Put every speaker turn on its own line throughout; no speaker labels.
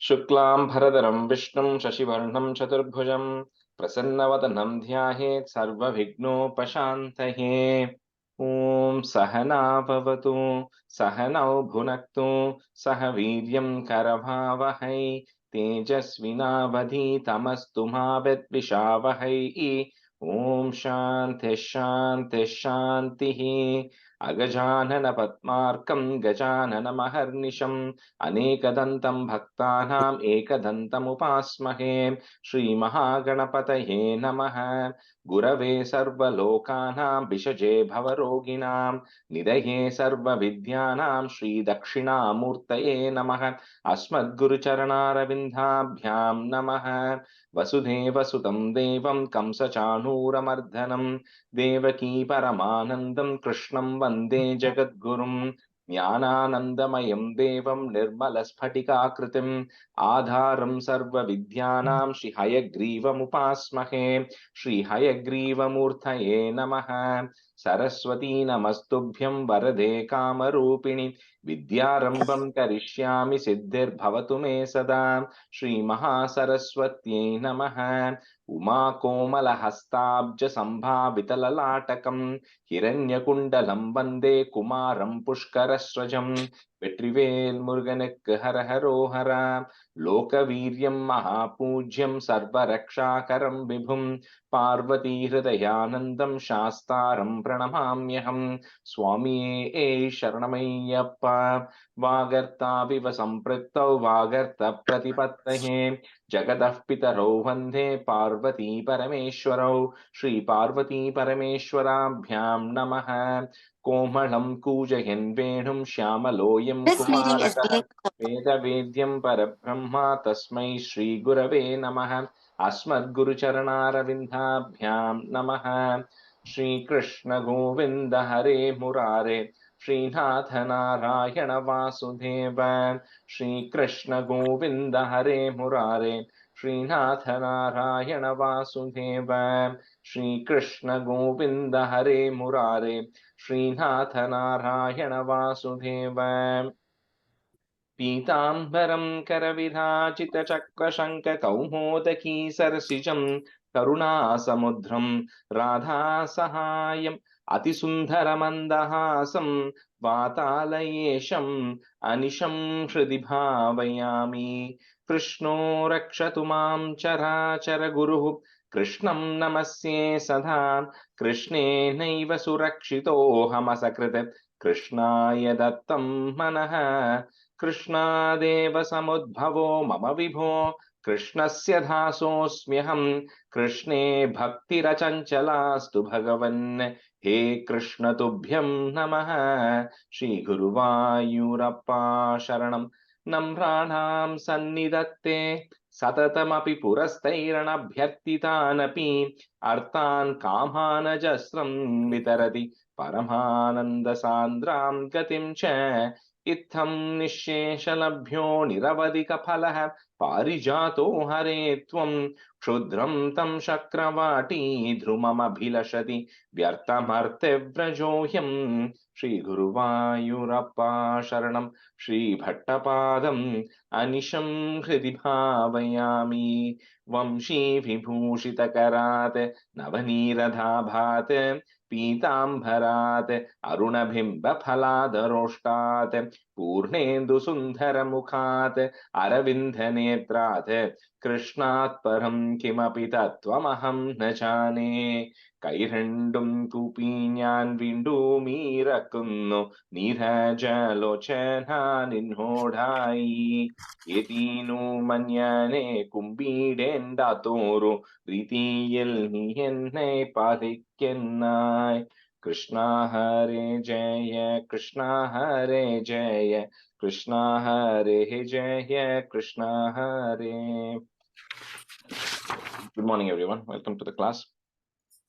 शुक्लां भरधरं विष्णुं शशिवर्णं चतुर्भुजं प्रसन्नवदनं ध्यायेत् सर्वविघ्नोपशान्तये। ॐ सहना भवतु सहनौ भुनक्तु सह वीर्यं करभावहै तेजस्विनावधीतमस्तु मा विद्विषावहै। ॐ शान्तिः शान्तिः शान्तिः। अगजानन पद्मार्कं गजाननमहर्निशम् अनेकदन्तं भक्तानाम् एकदन्तमुपास्महे। श्रीमहागणपतये नमः। गुरवे सर्वलोकानां विषजे भवरोगिणां निधये सर्वविद्यानां श्रीदक्षिणामूर्तये नमः। अस्मद्गुरुचरणारविन्दाभ्यां नमः। वसुदेवसुतं देवं कंसचाणूरमर्दनं देवकी परमानन्दं कृष्णं वन्दे जगद्गुरुं। ज्ञानानन्दमयं देवं निर्मलस्फटिकाकृतिम् आधारं सर्वविद्यानां श्रीहयग्रीवमुपास्महे। श्रीहयग्रीवमूर्तये नमः। सरस्वती नमस्तुभ्यं वरदे कामरूपिणि विद्यारम्भं करिष्यामि सिद्धिर्भवतु मे सदा। श्रीमहासरस्वत्यै नमः। उमाकोमलहस्ताब्जसम्भावितललाटकं हिरण्यकुण्डलं वन्दे कुमारं पुष्करस्रजं। வெற்றிவேல் முருகனுக்கு ஹர ஹரோஹரா. லோகவீரியம் மகாபூஜ்யம் சர்வரக்ஷாகரம் விபும் பார்வதி ஹிருதயானந்தம் சாஸ்தாரம் பிரணமாம்யஹம். சுவாமியே சரணமையப்பா. வாகர்த்தாவிவ சம்பிருக்தௌ வாகர்த்த பிரதிபத்தயே जगतः पितरौ वन्दे पार्वती परमेश्वरौ। श्री पार्वती परमेश्वराभ्यां नमः। कोमलं कूजयन् वेणुं श्यामलोऽयं
This meeting is
कुमारकः
being
वेदवेद्यं परब्रह्म तस्मै श्रीगुरवे नमः। अस्मद्गुरुचरणारविन्दाभ्यां नमः। श्रीकृष्ण गोविन्द हरे मुरारे श्रीनाथ नारायण वासुदेव। श्रीकृष्ण गोविन्द हरे मुरारे श्रीनाथ नारायण वासुदेव। श्रीकृष्ण गोविन्द हरे मुरारे श्रीनाथ नारायण वासुदेव। पीताम्बरं करविराजितचक्रशङ्खकौमोदकी सरसिजं करुणासमुद्रं राधासहायम् अतिसुन्दरमन्दहासं वातालयेशम् अनिशं हृदि भावयामि। कृष्णो रक्षतु मां चराचरगुरुः कृष्णं नमस्ये सदा। कृष्णेनैव सुरक्षितोऽहमसकृत् कृष्णाय दत्तं मनः। कृष्णादेव समुद्भवो मम विभो कृष्णस्य दासोऽस्म्यहम्। कृष्णे भक्तिरचञ्चलास्तु भगवन् हे कृष्ण तुभ्यं नमः। श्रीगुरुवायूरप्पा शरणं नम्राणां सन्निधत्ते सततमपि पुरस्तैरणभ्यर्थितानपि अर्थान् कामानजस्रं वितरति परमानन्दसान्द्रां गतिं च। इत्थं निःशेषलभ्यो निरवधिकफलः पारिजातो हरे त्वं क्षुद्रं तं शक्रवाटी ध्रुममभिलषति व्यर्थमर्त्यव्रजोऽयम्। श्रीगुरुवायूरप्पा शरणं श्रीभट्टपादम् अनिशं हृदि भावयामि। वंशीविभूषितकरात् नवनीरदाभात् पीताम्बरात् अरुणबिम्बफलादरोष्टात् पूर्णेन्दुसुन्दरमुखात् अरविन्दनेत्रात् कृष्णात् परं किमपि तत्त्वमहं न जाने। കൈരണ്ടും കൂപ്പി ഞാൻ വീണ്ടുമീറക്കുന്നു നീരജലോചന നിന്നോടായി. ഏതീനു മഞ്ഞനെ കുമ്പിടേണ്ടാത്തോരു രീതിയിൽ നീ എന്നെ പാലിക്കുന്നായി. കൃഷ്ണ ഹരേ ജയ കൃഷ്ണ ഹരേ ജയ കൃഷ്ണ ഹരേ ജയ കൃഷ്ണ ഹരേ. Good morning, everyone. Welcome to the class.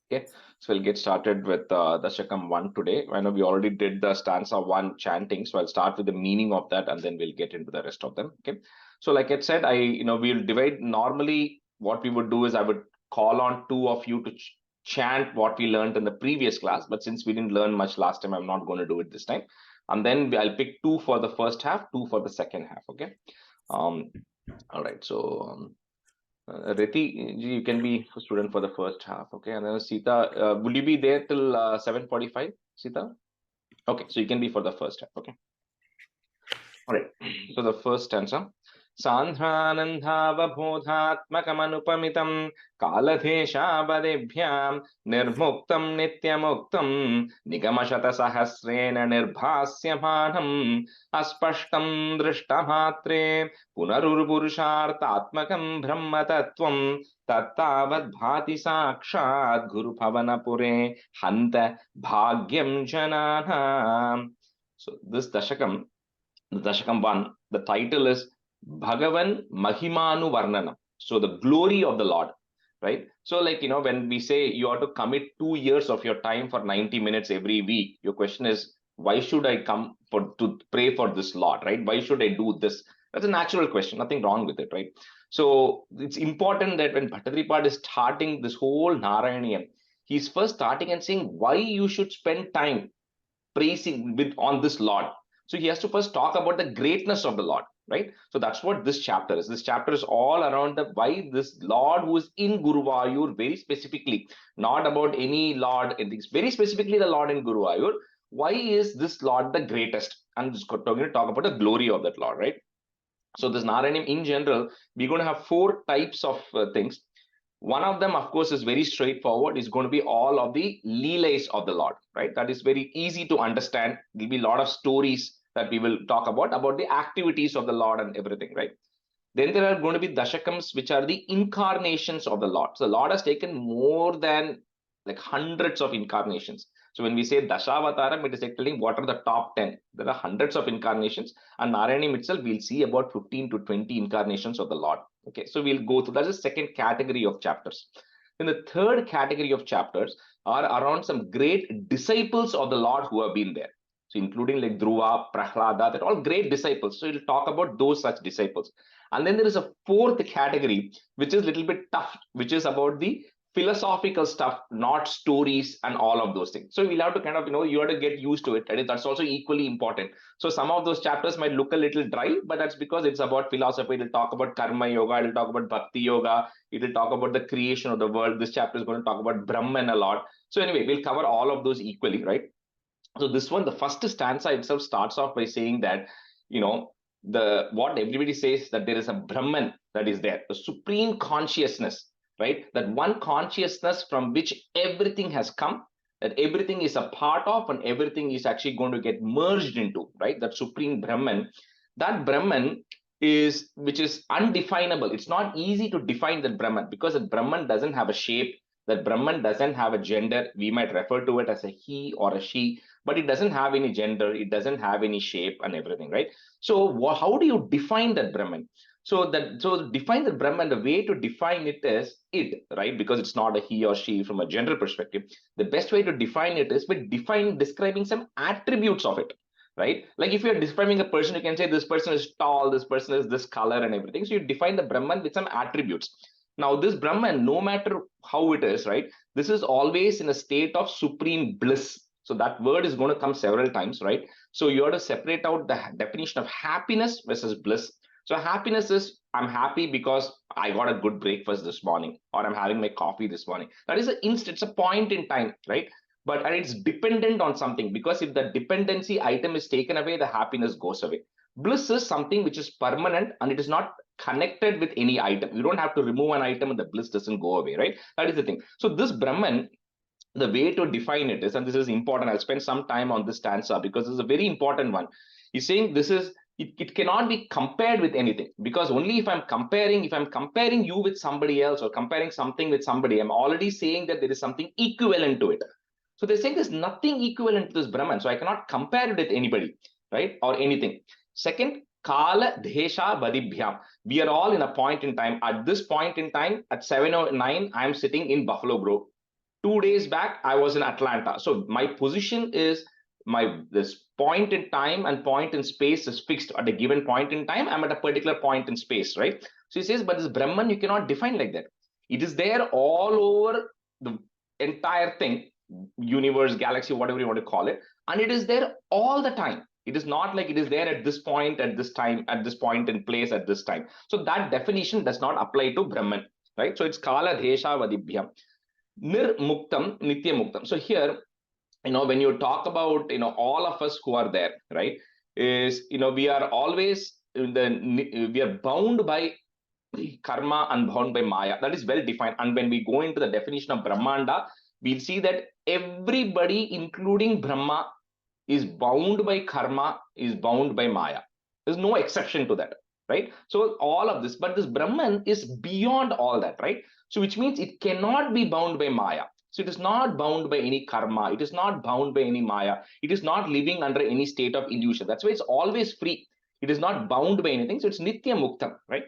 Okay, so we'll get started with Dasakam 1 today. I know we already did the stanza 1 chanting, so I'll start with the meaning of that and then we'll get into the rest of them. Okay, so like I said, we'll divide. Normally what we would do is I would call on two of you to chant what we learned in the previous class, but since we didn't learn much last time, I'm not going to do it this time. And then I'll pick two for the first half, two for the second half. Okay. All right. So Riti, you can be a student for the first half. Okay. And then Sita, will you be there till 7:45, Sita? Okay. So you can be for the first half. Okay. All right. So the first stanza. सान्ध्रानन्दावबोधात्मकमनुपमितं कालदेशावदेभ्यां निर्मुक्तं नित्यमुक्तं निगमशतसहस्रेण निर्भास्यमानम् अस्पष्टं दृष्टमात्रे पुनरुपुरुषार्थात्मकं ब्रह्मतत्त्वं तत्तावद्भाति साक्षात् गुरुभवनपुरे हन्त भाग्यं जनानाम्. So this Dashakam, the Dashakam 1, the title is Bhagavan Mahimanu Varnanam. So the glory of the Lord, right? So, like, when we say you have to commit 2 years of your time for 90 minutes every week, your question is, why should I come to pray for this Lord, right? Why should I do this? That's a natural question, nothing wrong with it, right? So it's important that when Bhattadripad is starting this whole Narayaniyam, he's first starting and saying why you should spend time praising with on this Lord. So he has to first talk about the greatness of the Lord, right? So that's what this chapter is. This chapter is all around the why this Lord who is in Guruvayur, very specifically, not about any Lord. It's very specifically the Lord in Guruvayur. Why is this Lord the greatest? And just going to talk about the glory of that Lord, right? So this Narayanam in general, we're going to have four types of things. One of them, of course, is very straightforward. Is going to be all of the leelays of the Lord, right? That is very easy to understand. There'll be a lot of stories that we will talk about the activities of the Lord and everything, right? Then there are going to be dashakams, which are the incarnations of the Lord. So the Lord has taken more than like hundreds of incarnations. So when we say Dashavataram, it is like telling what are the top 10. There are hundreds of incarnations, and Narayanam itself, we'll see about 15 to 20 incarnations of the Lord. Okay, so we'll go through. That's the second category of chapters. Then the third category of chapters are around some great disciples of the Lord who have been there. So including like Dhruva, Prahlada, they're all great disciples. So we'll talk about those such disciples. And then there is a fourth category, which is a little bit tough, which is about the philosophical stuff, not stories and all of those things. So we'll have to kind of, you have to get used to it. And that's also equally important. So some of those chapters might look a little dry, but that's because it's about philosophy. It'll talk about karma yoga, it'll talk about bhakti yoga, it'll talk about the creation of the world. This chapter is going to talk about Brahman a lot. So anyway, we'll cover all of those equally, right? So this one, the first stanza itself starts off by saying that, the what everybody says, that there is a Brahman that is there, the supreme consciousness, right? That one consciousness from which everything has come, that everything is a part of, and everything is actually going to get merged into, right? That supreme Brahman. That Brahman is, which is undefinable. It's not easy to define that Brahman, because that Brahman doesn't have a shape, that Brahman doesn't have a gender. We might refer to it as a he or a she, but it doesn't have any gender, it doesn't have any shape and everything, right? So how do you define that Brahman? So define the Brahman, the way to define it is it, right? Because it's not a he or she from a gender perspective. The best way to define it is by describing some attributes of it, right? Like if you're describing a person, you can say this person is tall, this person is this color and everything. So you define the Brahman with some attributes. Now, this Brahman, no matter how it is, right? This is always in a state of supreme bliss. So that word is going to come several times, right? So you have to separate out the definition of happiness versus bliss. So happiness is, I'm happy because I got a good breakfast this morning, or I'm having my coffee this morning. That is it's a point in time, right? But and it's dependent on something, because if the dependency item is taken away, the happiness goes away. Bliss is something which is permanent, and it is not connected with any item. You don't have to remove an item and the bliss doesn't go away, right? That is the thing. So this Brahman, the way to define it is, and this is important, I'll spend some time on this stanza because it's a very important one. He's saying this is, it cannot be compared with anything, because only if I'm comparing you with somebody else, or comparing something with somebody, I'm already saying that there is something equivalent to it. So they're saying there's nothing equivalent to this Brahman, so I cannot compare it with anybody, right? Or anything. Second, Kala Desha Badibhyam. We are all in a point in time. At this point in time, at 7:09, I'm sitting in Buffalo Grove. 2 days back, I was in Atlanta. So my position is, this point in time and point in space is fixed at a given point in time. I'm at a particular point in space, right? So he says, but this Brahman, you cannot define like that. It is there all over the entire thing, universe, galaxy, whatever you want to call it, and it is there all the time. It is not like it is there at this point, at this time, at this point in place, at this time. So that definition does not apply to Brahman, right? So it's Kala Desha Vadibhyam. Nirmuktam, Nityamuktam. So here, when you talk about, all of us who are there, right, is, we are always, we are bound by karma and bound by Maya. That is well defined. And when we go into the definition of Brahmanda, we'll see that everybody, including Brahma, is bound by karma, is bound by Maya. There's no exception to that, right? So all of this, but this Brahman is beyond all that, right? So which means it cannot be bound by Maya. So it is not bound by any karma. It is not bound by any Maya. It is not living under any state of illusion. That's why it's always free. It is not bound by anything. So it's Nitya Muktam, right?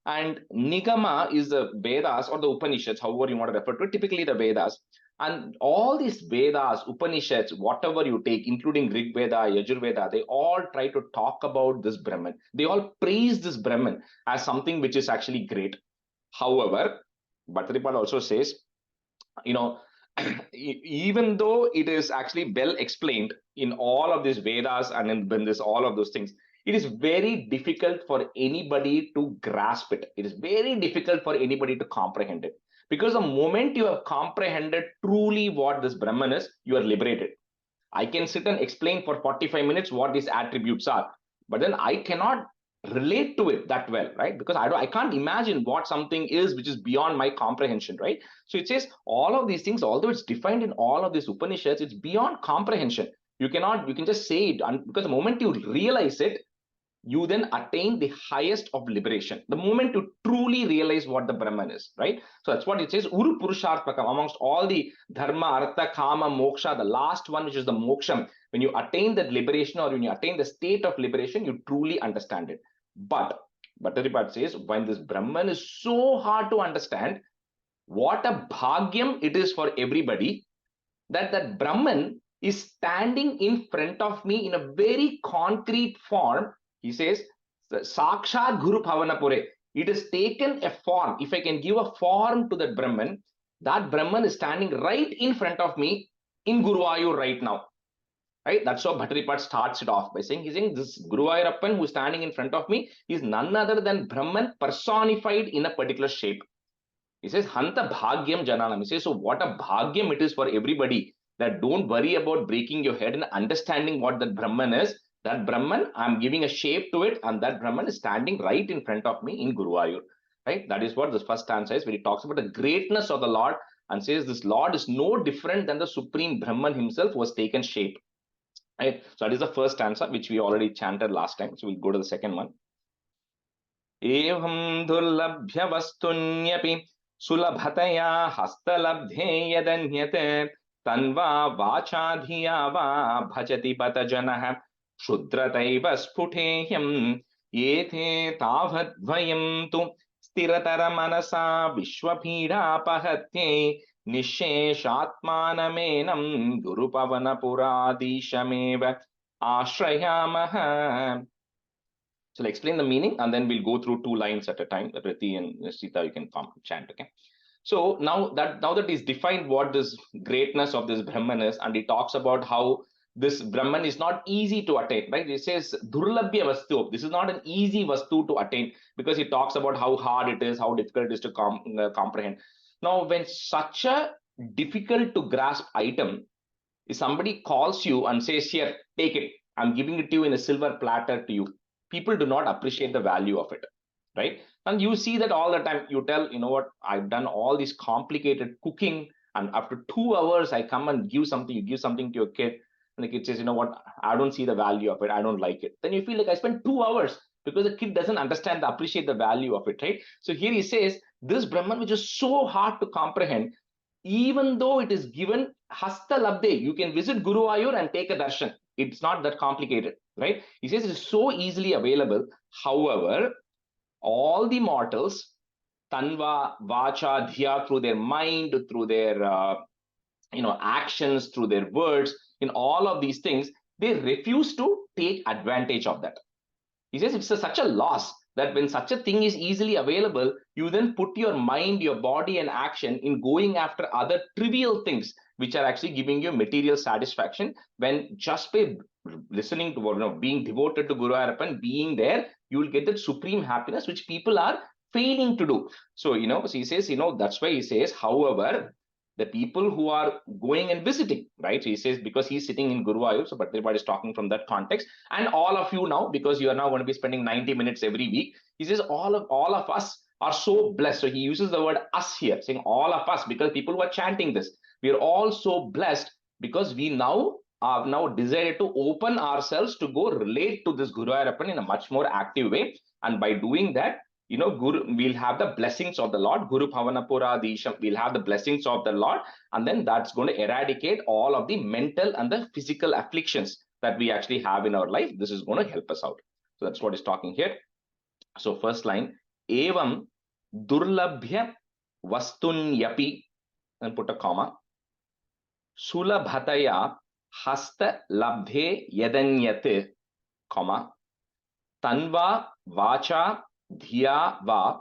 And Nigama is the Vedas or the Upanishads, however you want to refer to it, typically the Vedas. And all these Vedas, Upanishads, whatever you take, including Rig Veda, Yajurveda, they all try to talk about this Brahman. They all praise this Brahman as something which is actually great. However, Bhattaripad also says, even though it is actually well explained in all of these Vedas and in this, all of those things, it is very difficult for anybody to grasp it. It is very difficult for anybody to comprehend it. Because the moment you have comprehended truly what this Brahman is, you are liberated. I can sit and explain for 45 minutes what these attributes are, but then I cannot relate to it that well, right? Because I can't imagine what something is which is beyond my comprehension, right? So it says all of these things, although it's defined in all of these Upanishads, it's beyond comprehension. You can just say it, because the moment you realize it, you then attain the highest of liberation. The moment you truly realize what the Brahman is, right? So that's what it says, Uru Purusharthakam, amongst all the Dharma, Artha, Kama, Moksha, the last one, which is the Moksham. When you attain that liberation, or when you attain the state of liberation, you truly understand it. But Bhattaripad says, when this Brahman is so hard to understand, what a bhagyam it is for everybody that Brahman is standing in front of me in a very concrete form. He says, Sakshat Guru Bhavanapure. It has taken a form. If I can give a form to that Brahman is standing right in front of me in Guruvayur right now. Right? That's how Bhattaripad starts it off by saying, he's saying this Guruvayurappan who is standing in front of me is none other than Brahman personified in a particular shape. He says, Hanta Bhagyam Jananam. He says, so what a Bhagyam it is for everybody, that don't worry about breaking your head and understanding what that Brahman is. That Brahman, I'm giving a shape to it, and that Brahman is standing right in front of me in Guruvayur. Right? That is what this first stanza is, when he talks about the greatness of the Lord and says this Lord is no different than the Supreme Brahman himself who has taken shape. Right? So that is the first stanza, which we already chanted last time. So we'll go to the second one. Evam durlabhya vastunyapi sulabhataya hastalabdhe yadanyate tanva vachadhiya va bhajati patajanah shudrataiva sphutehyam yete tavadvayam tu stiratara manasa vishwapida pahatye nisheshatmanamenam gurupavanapurādīshameva ashrayamah. So I'll explain the meaning, and then we'll go through 2 lines at a time. Riti and Sita, you can chant, okay? So now that he's defined what this greatness of this Brahman is, and he talks about how this Brahman is not easy to attain, right? He says, Durlabhya Vastu. This is not an easy Vastu to attain, because he talks about how hard it is, how difficult it is to comprehend. Now, when such a difficult to grasp item, if somebody calls you and says, here, take it, I'm giving it to you in a silver platter to you, people do not appreciate the value of it, right? And you see that all the time. You tell, you know what, I've done all this complicated cooking, and after 2 hours, I come and give something, you give something to your kid, and the kid says, you know what, I don't see the value of it, I don't like it. Then you feel like I spent 2 hours, because the kid doesn't understand, appreciate the value of it, right? So here he says, this Brahman, which is so hard to comprehend, even though it is given hasta labde, you can visit Guruvayur and take a darshan. It's not that complicated, right? He says it is so easily available. However, all the mortals, tanva, vacha, dhya, through their mind, through their actions, through their words, in all of these things, they refuse to take advantage of that. He says it's such a loss that when such a thing is easily available, you then put your mind, your body, and action in going after other trivial things, which are actually giving you material satisfaction, when just by listening to, being devoted to Guru Ayappan, being there, you will get that supreme happiness which people are failing to do. So, so he says, that's why he says, however, the people who are going and visiting, right? So he says, because he's sitting in Guruvayur, so but everybody is talking from that context. And all of you now, because you are now going to be spending 90 minutes every week, he says, all of us are so blessed. So he uses the word us here, saying all of us, because people who are chanting this, we are all so blessed because we now have now decided to open ourselves to go relate to this Guru Ayappan in a much more active way. And by doing that, we'll have the blessings of the Lord, Guru Bhavanapura Disham, we'll have the blessings of the Lord, and then that's going to eradicate all of the mental and the physical afflictions that we actually have in our life. This is going to help us out. So that's what he's talking here. So first line, Evam Durlabhya Vastunyapi, and put a comma, Sulabhataya Hasta Labdhe Yadanyate, comma, Tanva Vacha Dhiya Va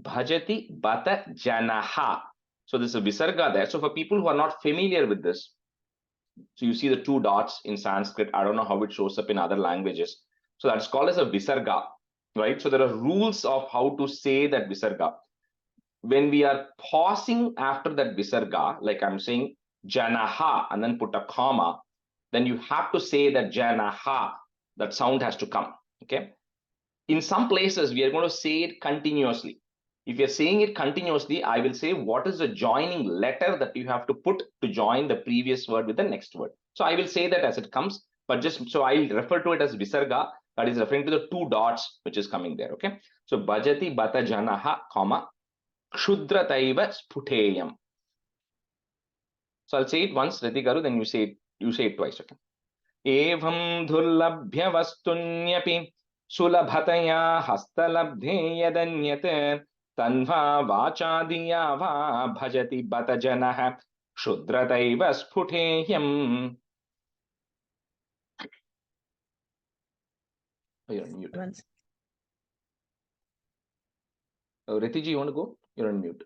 Bhajati Bata Janaha. So this is a visarga there. So for people who are not familiar with this, so you see the two dots in Sanskrit. I don't know how it shows up in other languages. So that's called as a visarga, right? So there are rules of how to say that visarga. When we are pausing after that visarga, like I'm saying Janaha and then put a comma, then you have to say that Janaha, that sound has to come, okay? In some places, we are going to say it continuously. If you're saying it continuously, I will say what is the joining letter that you have to put to join the previous word with the next word. So I will say that as it comes, but just so I'll refer to it as visarga, that is referring to the two dots which is coming there, okay? So bhajati bata janaha, comma, kshudrataiva sputeyam. So I'll say it once, Rati Garu, then you say it twice, okay? Evam dhurlabhya vastunyapि Sulabhataya Hastalabdhe Yadanyate Tanva Vachadiya Va Bhajati Bata Janah Shudrataiva Sputeyam. You're on mute. Ritiji, you want to go? You're on mute.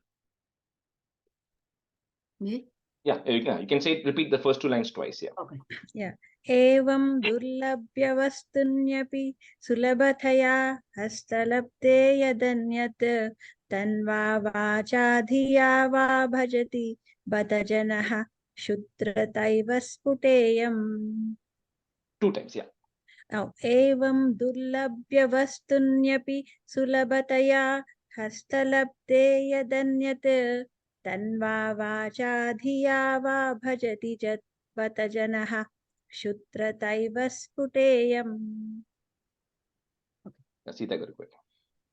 Me?
Yeah, you can say it, repeat the first two lines twice. Yeah.
Okay. Yeah. Evam durlabhya vastunyapi sulabhataya hastalabde yadanyat tanva vacha dhiya va bhajati bata janaha shudrataiva sputeyam.
Two times, yeah.
Now, evam durlabhya vastunyapi sulabhataya hastalabde yadanyat tanva vacha dhiya va bhajati bata janaha shudrataiva sputeyam.
Sita Garu, quick.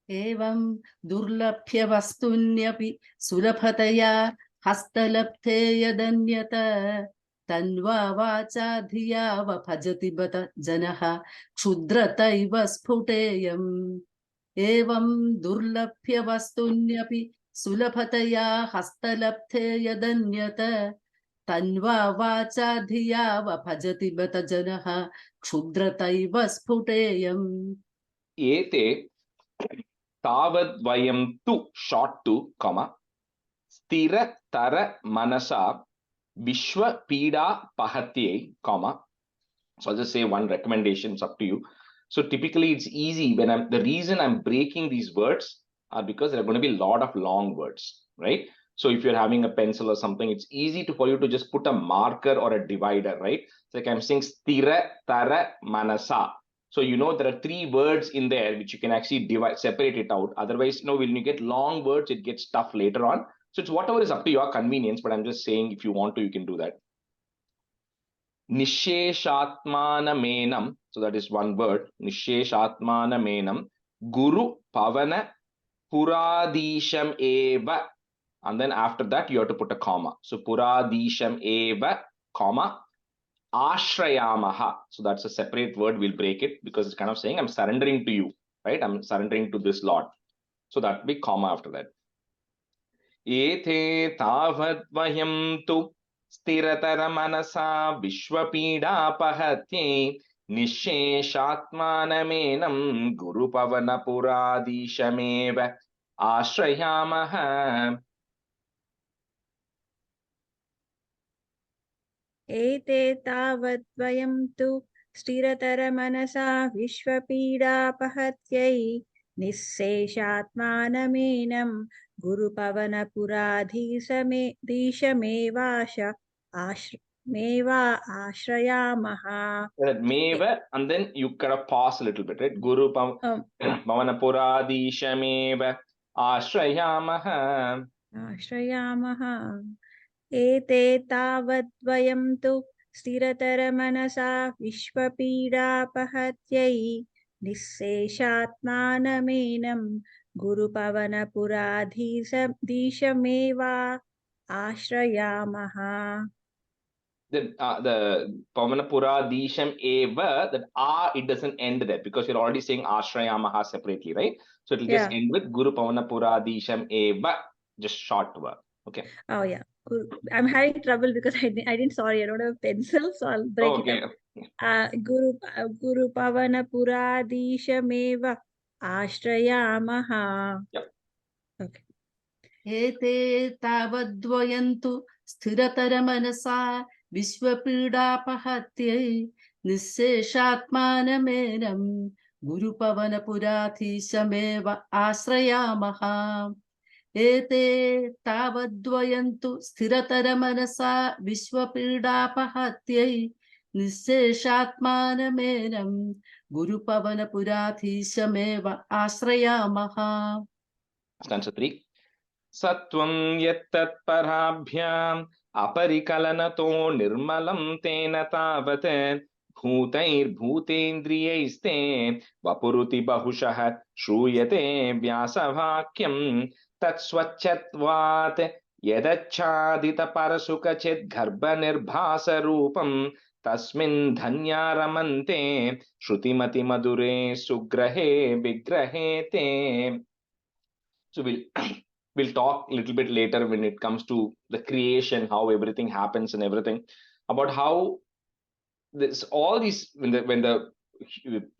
Evam durlabhya vastunyapi sulabhataya hastalabdhe yadanyata tanva vacha dhiya va bhajati bata janaha kshudrataiva sputeyam. Evam durlabhya vastunyapi sulabhataya hastalabdhe yadanyata tanva vacha dhiya va bhajati bata janaha kshudrataiva sputeyam.
Ete Tavad Vayam Tu, short to, comma, Stira Tara Manasa Vishwa Pida Pahatye, comma. So I'll just say one recommendation, it's up to you. So typically it's easy when the reason I'm breaking these words are because there are going to be a lot of long words, right? So if you're having a pencil or something, it's easy for you to just put a marker or a divider, right? So like I'm saying Stira Tara Manasa. So there are three words in there which you can actually separate it out. Otherwise, when you get long words, it gets tough later on. So it's whatever is up to your convenience, but I'm just saying if you want to, you can do that. Nisheshatmanamenam, so that is one word, Nisheshatmanamenam, Guru Pavana Puradisham Eva, and then after that you have to put a comma. So Puradisham Eva, comma, Ashrayamaha. So that's a separate word, we'll break it because it's kind of saying I'm surrendering to you, right? I'm surrendering to this Lord. So that will be comma after that. Ete tavad vayam tu Stiratara manasa vishwapida pahatye nisheshatmanamenam guru pavana puradishameva ashrayamaha.
Ete tavad vayam tu स्थिरतरमनसा विश्वपीडापहत्यै निःशेषात्मानमेनं गुरुपवनपुराधीशमेवाश्रयामः.
That meva, and then you gotta pause a little bit, right? Guru Pavanapuradishameva Ashrayamaha.
आश्रयामः. एते तावद्वयं तु स्थिरतरमनसा विश्वपीडापहत्यै निःशेषात्मानमेनं गुरुपवनपुराधीशमेवा आश्रयामः.
The Pavanapuradisham eva, that it doesn't end there because you're already saying Ashrayamaha separately, right? So it'll just end with Guru Pavanapuradisham eva, just short word. Okay.
Oh yeah, I'm having trouble because I didn't sorry, I don't have a pencil, so I'll break it up. Guru Pavanapuradishameva Ashrayamaha.
Yep.
Okay.
एते तावद्वयन्तु स्थिरतरमनसा विश्वपीडापहत्यै निःशेषात्मानमेनं गुरुपवनपुराधीशमेव आश्रयामः. एते तावद्वयन्तु स्थिरतरमनसा विश्वपीडापहत्यै निःशेषात्मानमेनं गुरुपवनपुराधीशमेव आश्रयामः.
Stanza 3. Satvam yattat parabhyam aparikalanато nirmalam tena tavat bhutair bhutendriyaiste vapuruti bahushah shruyate vyasavakyam tatsvachatvat yadachadita parasukachet garbha nirbhasa rupam tasmin dhanyaramante shrutimati madure sugrahe vigrahete. So we'll talk a little bit later when it comes to the creation, how everything happens and everything, about how this all these when the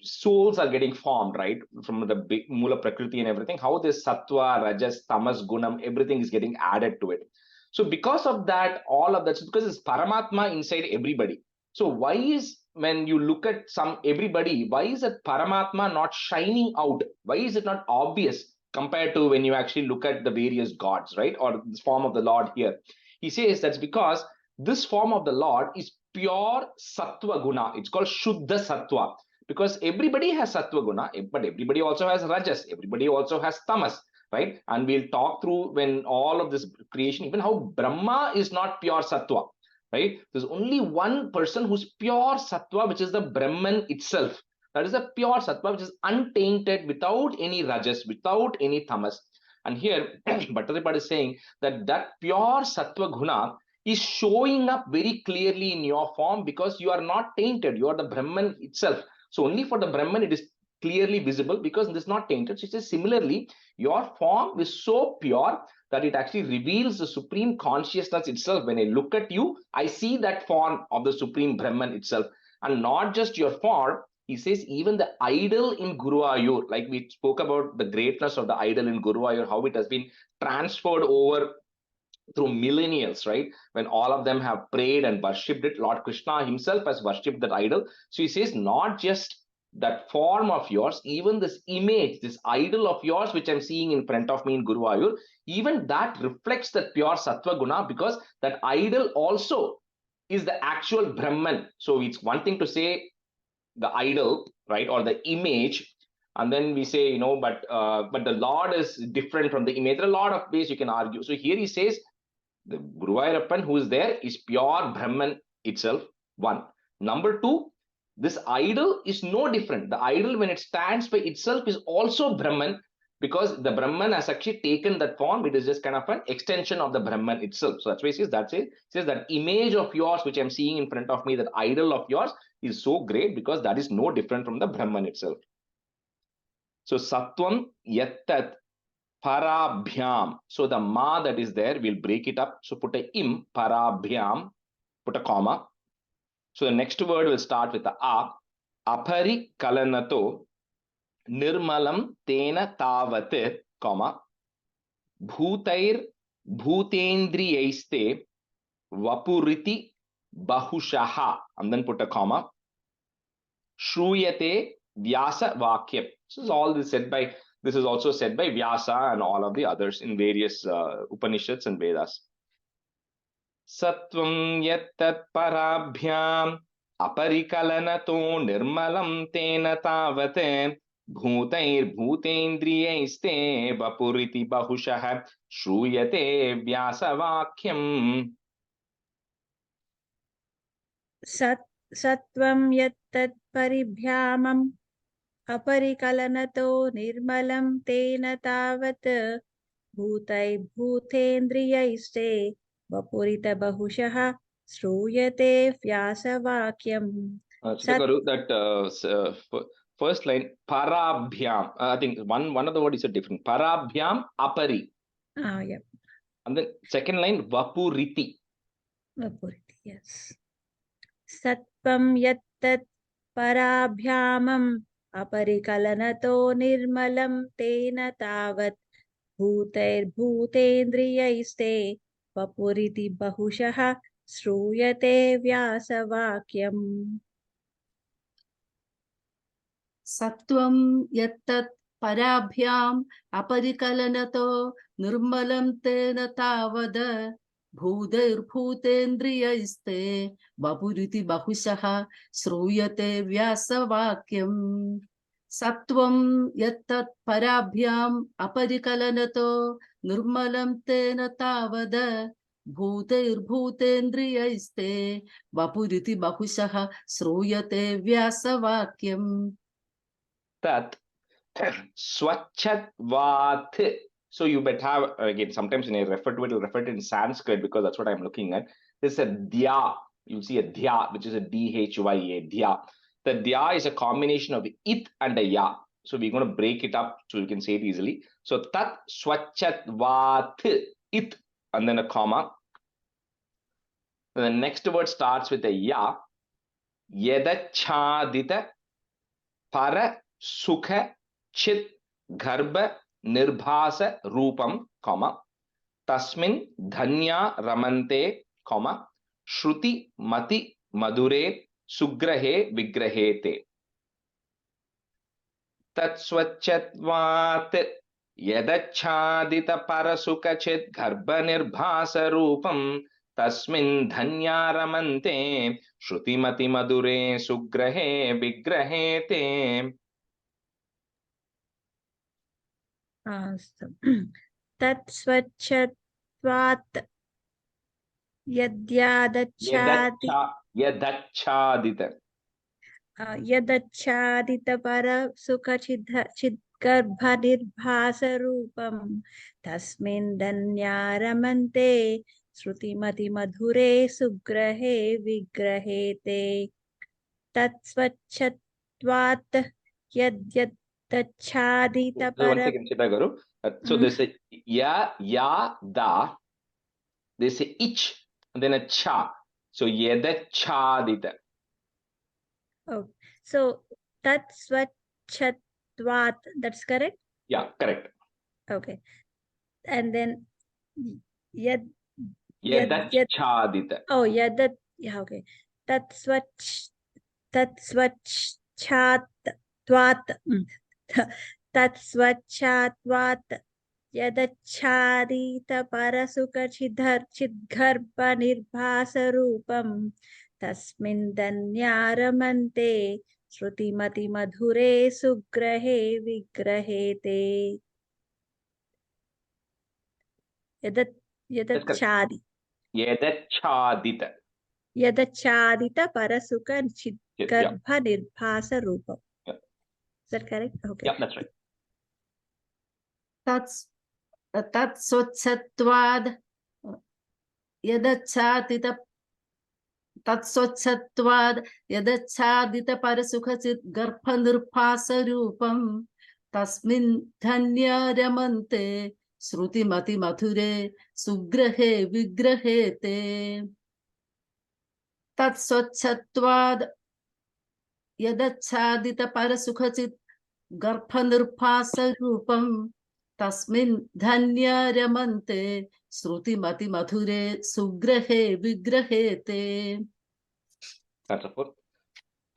souls are getting formed, right, from the big Mula Prakriti and everything, how this Sattva, Rajas, Tamas, Gunam, everything is getting added to it. So because of that, all of that, because it's Paramatma inside everybody. So why is, when you look at everybody, why is that Paramatma not shining out? Why is it not obvious compared to when you actually look at the various gods, right? Or this form of the Lord here. He says that's because this form of the Lord is pure Sattva Guna. It's called Shuddha Sattva. Because everybody has Sattva Guna, but everybody also has Rajas. Everybody also has Tamas, right? And we'll talk through when all of this creation, even how Brahma is not pure Sattva, right? There's only one person who's pure Sattva, which is the Brahman itself. That is a pure Sattva, which is untainted, without any Rajas, without any Tamas. And here, Bhattaripad is saying that pure Sattva Guna is showing up very clearly in your form because you are not tainted. You are the Brahman itself. So only for the Brahman it is clearly visible because it is not tainted. So it says similarly, your form is so pure that it actually reveals the supreme consciousness itself. When I look at you, I see that form of the supreme Brahman itself. And not just your form, he says even the idol in Guruvayur, like we spoke about the greatness of the idol in Guruvayur, how it has been transferred over through millennials, right? When all of them have prayed and worshipped it, Lord Krishna himself has worshipped that idol. So he says not just that form of yours, even this image, this idol of yours, which I'm seeing in front of me in Guruvayur, even that reflects that pure Sattva Guna, because that idol also is the actual Brahman. So it's one thing to say the idol, right, or the image, and then we say, but the Lord is different from the image. There are a lot of ways you can argue. So here he says the Guruvayurappan who is there is pure Brahman itself, one. Number two, this idol is no different. The idol, when it stands by itself, is also Brahman, because the Brahman has actually taken that form. It is just kind of an extension of the Brahman itself. So that's why he says, it says that image of yours, which I'm seeing in front of me, that idol of yours is so great because that is no different from the Brahman itself. So Sattvam Yattat Parabhyam. So the ma that is there, we'll break it up. So put a im, Parabhyam, put a comma. So the next word will start with the a. Apari kalanato nirmalam tena tavat, comma. Bhutair bhutendriyaiste vapuriti bahushaha. And then put a comma. Shruyate Vyasa Vakyam. This is also said by Vyasa and all of the others in various Upanishads and Vedas. Sattvam yattat parabhyam aparikalanato nirmalam tena tavate bhutair bhutendriyaiste vapuriti bahushah shruyate vyasa vakyam.
Sattvam yattat paribhyamam aparikалanato nirmalam tena tavat bhutai bhutendriyaiste vapurita bahushah shruyate vyasa vakyam.
That first line parabhyam, I think one of the words is different. Parabhyam apari.
Yeah.
And then second line vapuriti.
Vapuriti, yes. Sattvam yattat parabhyamam aparikалanato nirmalam tena tavat bhutair bhutendriyaiste vapuriti bahushah shruyate vyasa vakyam.
Sattvam yattat parabhyam aparikалanato nirmalam tena tavada bhudair bhutendriyaiste vapuriti bahushah shruyate vyasa vakyam. Sattvam yattat parabhyam aparikалanato nirmalam tena tavada bhudair bhutendriyaiste vapuriti bahushah shruyate vyasa vakyam.
Tat swachatvat. So you might have, again, sometimes when I refer to it, I'll refer to it in Sanskrit because that's what I'm looking at. There's a dhya. You'll see a dhya, which is a dhya, dhya. The dhya is a combination of it and a ya. So we're going to break it up so you can say it easily. So tat swachatvat, it, and then a comma. Then the next word starts with a ya. Yedachadita para sukha chit garbha nirbhasa rupam, comma, tasmin dhanya ramante, comma, shruti mati madure sugrahe vigrahete. Tatsvachatvat yadachadita parasukha chit garbha nirbhasa rupam tasmin dhanya ramante shruti mati madure sugrahe vigrahete.
Tat swachatvat yadachadita para sukha chidgarbha nirbhasa rupam tasmin dhanya ramante shrutimati madhure sugrahe vigrahete. Tat swachatvat yadachadita para.
1 second, Chita Garu. So there's a ya, da. There's a ich, and then a cha. So yedachadita.
Oh, so that's what chatvat. That's correct.
Yeah, correct.
Okay, and then
yedachadita.
Oh, yeah, that, yeah, okay. That's what chatvat. That's what chatvat yadachadita parasukha chidgarbha nirbhasa rupam tasmin dhanyaramante shrutimati madhure sugrahe vigrahete. Yadachadi.
Yedachadita.
Yadachadita parasukha chidgarbha nirbhasa rupam. Is that correct? Okay.
Yeah, that's right.
Tatsvachatvad yadachadita parasukha chidgarbha nirbhasa rupam tasmin dhanya ramante shrutimati madhure sugrahe vigrahete. Tatsvachatvad yadachadita parasukha chidgarbha nirbhasa rupam tasmin dhanya ramante shrutimati madhure sugrahe vigrahete.
That's a foot.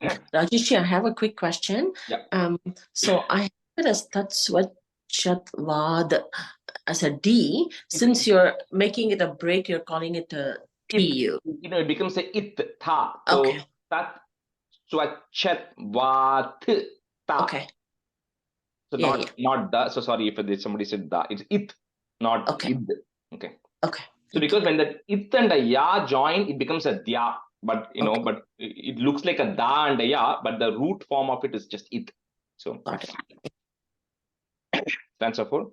Rajesh, I have a quick question.
Yeah.
So I have it as Tatsvatvad as a D. Since you're making it a break, you're calling it a T.
It becomes a it, tha. So
Okay.
Tat Swachat ta.
Okay.
So not the. So sorry if somebody said da. It's it, not id. Okay.
Okay.
So because when the it and a ya join, it becomes a dya. But
Okay.
but it looks like a da and a ya, but the root form of it is just it. So
Got it.
Stanza 4.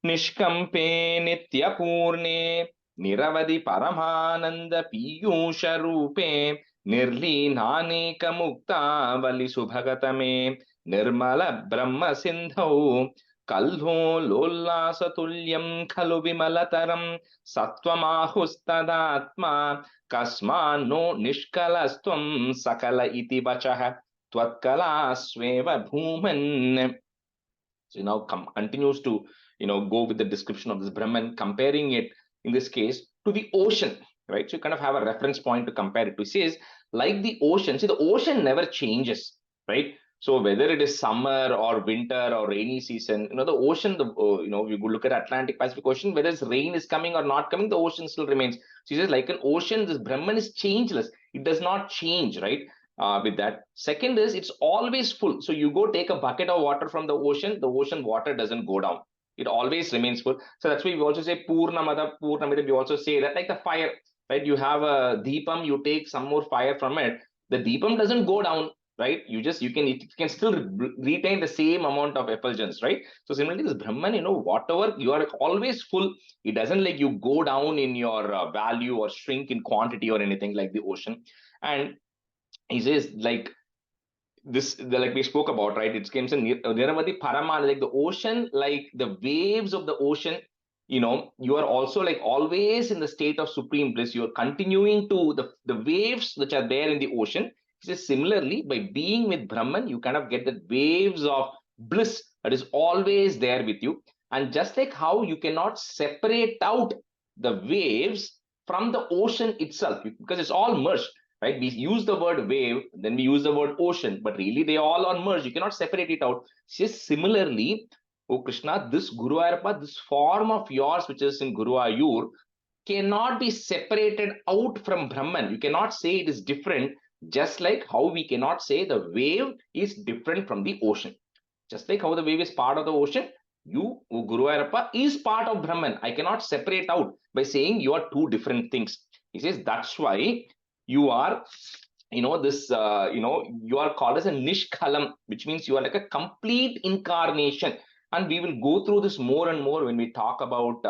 Nishkampe nityapurne niravadi paramananda piyusha rupe nirleenaneka mukta vali subhagatame nirmala brahma sindhau kalho lollasa khalu vimalataram sattvamahustadaatma kasmano nishkalastvam sakala iti vachah tvatkala sweva bhuman. So now continues to go with the description of this Brahman, comparing it in this case to the ocean, right? So you kind of have a reference point to compare it to. It says, like the ocean, see, the ocean never changes, right? So whether it is summer or winter or rainy season, the ocean, you go look at Atlantic Pacific Ocean, whether it's rain is coming or not coming, the ocean still remains. So he says, like an ocean, this Brahman is changeless. It does not change, right? With that. Second is it's always full. So you go take a bucket of water from the ocean water doesn't go down. It always remains full. So that's why we also say Purnamada, Purnamida. We also say that like the fire, right? You have a deepam, you take some more fire from it. The deepam doesn't go down, right? It can still retain the same amount of effulgence, right? So similarly, this Brahman, whatever you are always full. It doesn't like you go down in your value or shrink in quantity or anything like the ocean. And he says like this, like we spoke about, right? It comes in Niravadi Paraman, like the ocean, like the waves of the ocean, you are also like always in the state of supreme bliss. You are continuing to the waves which are there in the ocean. He says similarly, by being with Brahman, you kind of get the waves of bliss that is always there with you. And just like how you cannot separate out the waves from the ocean itself, because it's all merged. Right? We use the word wave, then we use the word ocean, but really they all are merged. You cannot separate it out. Just similarly, oh Krishna, this Guru Ayappa, this form of yours, which is in Guru Ayur, cannot be separated out from Brahman. You cannot say it is different, just like how we cannot say the wave is different from the ocean. Just like how the wave is part of the ocean, you, Guru Ayappa, is part of Brahman. I cannot separate out by saying you are two different things. He says that's why you are you are called as a nishkalam, which means you are like a complete incarnation. And we will go through this more and more when we talk about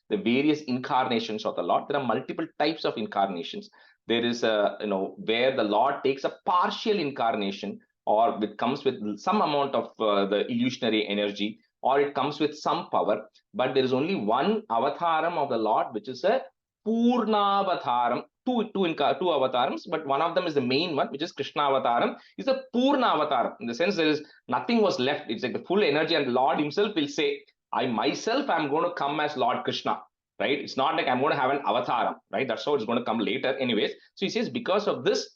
the various incarnations of the Lord. There are multiple types of incarnations. There is where the Lord takes a partial incarnation, or it comes with some amount of the illusionary energy, or it comes with some power. But there is only one avataram of the Lord, which is a Purnavataram. Two avatarams, but one of them is the main one, which is Krishna Avataram, is a Purna Avataram. In the sense, there is nothing was left. It's like the full energy, and Lord himself will say, I myself am going to come as Lord Krishna, right? It's not like I'm going to have an avataram, right? That's how it's going to come later anyways. So he says, because of this,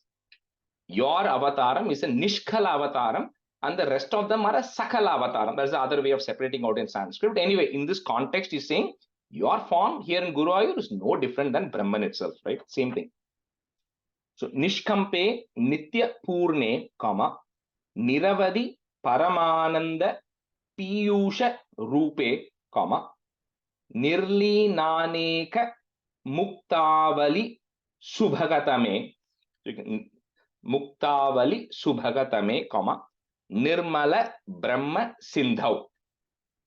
your avataram is a Nishkala Avataram, and the rest of them are a Sakala Avataram. That's the other way of separating out in Sanskrit. Anyway, in this context, he's saying, your form here in Guru Ayur is no different than Brahman itself, right? Same thing. So, Nishkampe Nitya Purne, Niravadi Paramananda Piyusha Rupe, Nirleenaneka Muktavali Subhagatame, Muktavali Subhagatame, Nirmala Brahma Sindhau.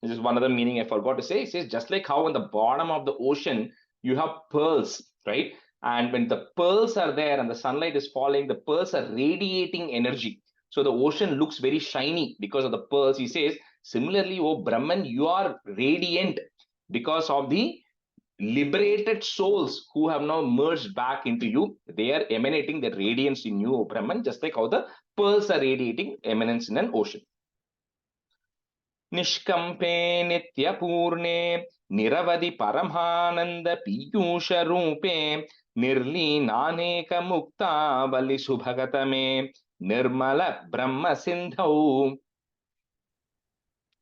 This is one other meaning I forgot to say. It says, just like how on the bottom of the ocean, you have pearls, right? And when the pearls are there and the sunlight is falling, the pearls are radiating energy. So the ocean looks very shiny because of the pearls. He says, similarly, oh Brahman, you are radiant because of the liberated souls who have now merged back into you. They are emanating the radiance in you, oh Brahman, just like how the pearls are radiating eminence in an ocean. Nishkampe Nityapurne Niravadi Paramananda Piyusha Rupe Nirleenaneka Mukta Vali Subhagatame Nirmala Brahma Sindhau.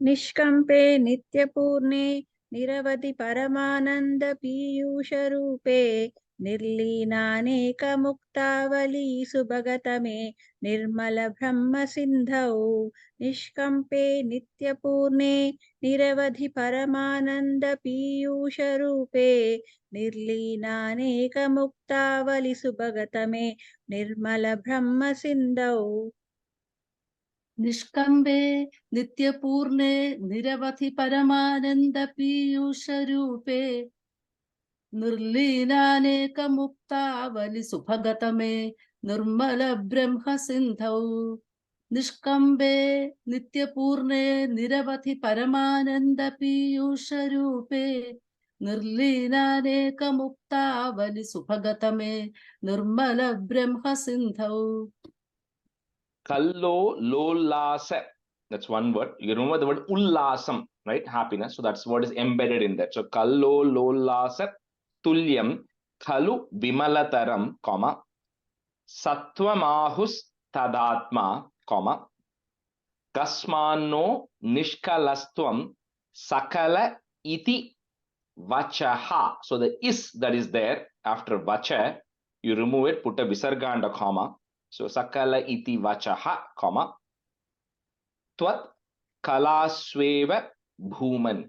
Nishkampe Nityapurne Niravadi Paramananda Piyusha Rupe Nirlinaneka Muktavali Subhagatame Nirmala Brahma Sindhau. Nishkampe Nityapurne Niravadhi Paramananda Piyusha Rupe Nirlinaneka Muktavali Subhagatame Nirmala Brahma Sindhau.
Nishkambe Nityapurne Niravati Paramananda Piyusha Rupe Nirlinaneka Muktavali Subhagatame Nirmala Brahma Sindhau. Nishkambe Nityapurne Niravati Paramananda Piyusha Rupe Nirlinaneka Muktavali Subhagatame Nirmala Brahma Sindhau.
Kallo Lolasa. That's one word. You remember the word Ullasam, right? Happiness. So that's what is embedded in that. So Kallo Lolasa Tulyam Kalu Vimalataram, comma, Satvamahus Tadatma, comma, Kasmano Nishkalastvam Sakala Iti Vachaha. So the is that is there after Vacha, you remove it, put a Visarga and a comma. So Sakala Iti Vachaha, comma, Twat Kalasweva Bhuman.